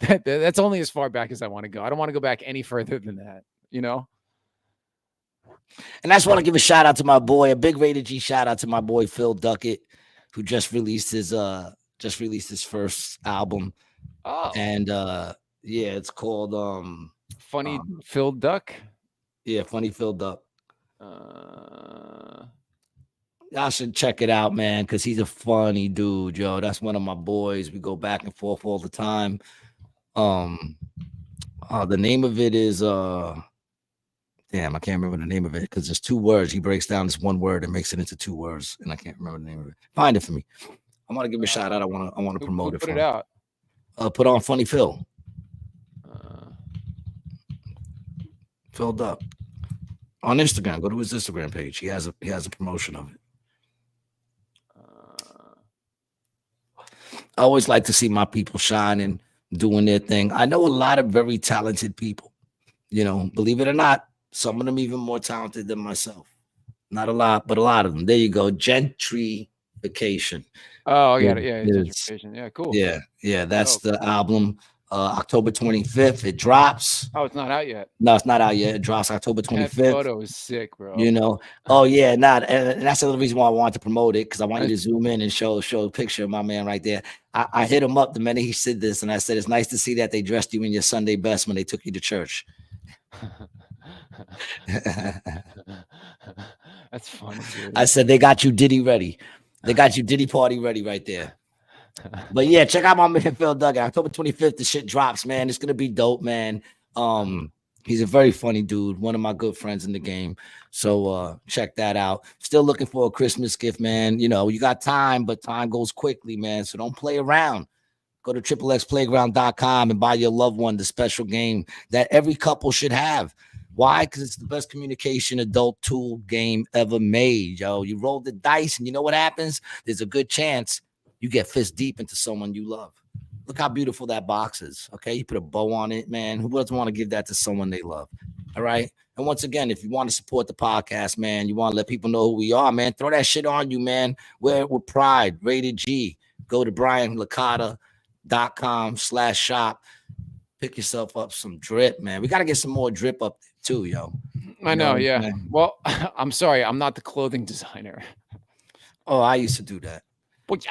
That's only as far back as I want to go. I don't want to go back any further than that, you know? And I just want to give a shout out to my boy, a big rated G shout out to my boy Phil Ducket, who just released his first album. Oh. And yeah, it's called Funny Phil Duck. Yeah, Funny Phil Duck. Y'all should check it out, man, because he's a funny dude, yo. That's one of my boys. We go back and forth all the time. The name of it is damn, I can't remember the name of it because there's 2 words. He breaks down this one word and makes it into 2 words, and I can't remember the name of it. Find it for me. I want to give him a shout out. I want to promote it. Put it out. Put on Funny Phil. Phil Duck on Instagram. Go to his Instagram page. He has a promotion of it. I always like to see my people shining, doing their thing. I know a lot of very talented people, you know, believe it or not, some of them even more talented than myself. Not a lot, but a lot of them. There you go. Gentrification. Oh, I got it. Yeah, gentrification. Yeah, cool. Yeah, that's the album. October 25th, it drops. Oh, it's not out yet. No, it's not out yet. It drops October 25th. That photo is sick, bro. You know, oh yeah, and that's the other reason why I wanted to promote it, because I want you to zoom in and show a picture of my man right there. I hit him up the minute he said this, and I said, it's nice to see that they dressed you in your Sunday best when they took you to church. That's funny, dude. I said they got you Diddy ready. They got you Diddy party ready right there. But yeah, check out my man Phil Ducket. October 25th, the shit drops, man. It's gonna be dope, man. He's a very funny dude, one of my good friends in the game. So check that out. Still looking for a Christmas gift, man. You know, you got time, but time goes quickly, man. So don't play around. Go to xxplayground.com and buy your loved one the special game that every couple should have. Why? Because it's the best communication adult tool game ever made, yo. You roll the dice, and you know what happens? There's a good chance you get fist deep into someone you love. Look how beautiful that box is, okay? You put a bow on it, man. Who doesn't want to give that to someone they love, all right? And once again, if you want to support the podcast, man, you want to let people know who we are, man, throw that shit on you, man. Wear it with pride, rated G. Go to brianlicata.com/shop. Pick yourself up some drip, man. We got to get some more drip up there too, yo. I know, yeah. Man? Well, I'm sorry. I'm not the clothing designer. Oh, I used to do that. But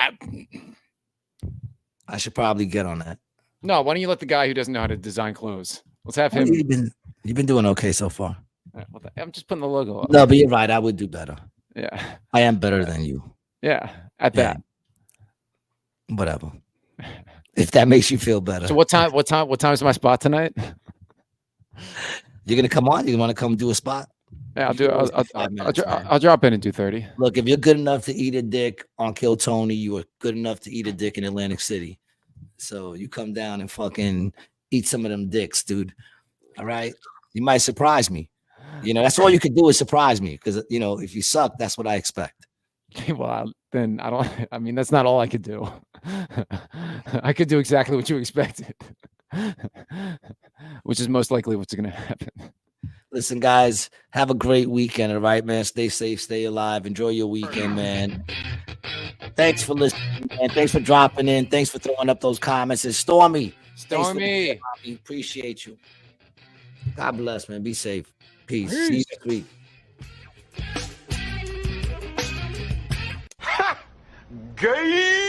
I should probably get on that. No, why don't you let the guy who doesn't know how to design clothes? Let's have him. You've been doing okay so far. I'm just putting the logo up. No, but you're right. I would do better. Yeah. I am better than you. Yeah, at that. Whatever. If that makes you feel better. So what time is my spot tonight? You're gonna come on? You want to come do a spot? Yeah, I'll do it. I'll drop in at 2:30. Look, if you're good enough to eat a dick on Kill Tony, you are good enough to eat a dick in Atlantic City. So you come down and fucking eat some of them dicks, dude. All right? You might surprise me. You know, that's all you could do is surprise me, because, you know, if you suck, that's what I expect. Well, then I mean, that's not all I could do. I could do exactly what you expected, which is most likely what's going to happen. Listen, guys, have a great weekend, all right, man? Stay safe, stay alive. Enjoy your weekend, man. Thanks for listening, man. Thanks for dropping in. Thanks for throwing up those comments. It's Stormy. Appreciate you. God bless, man. Be safe. Peace. See you next week. Gay.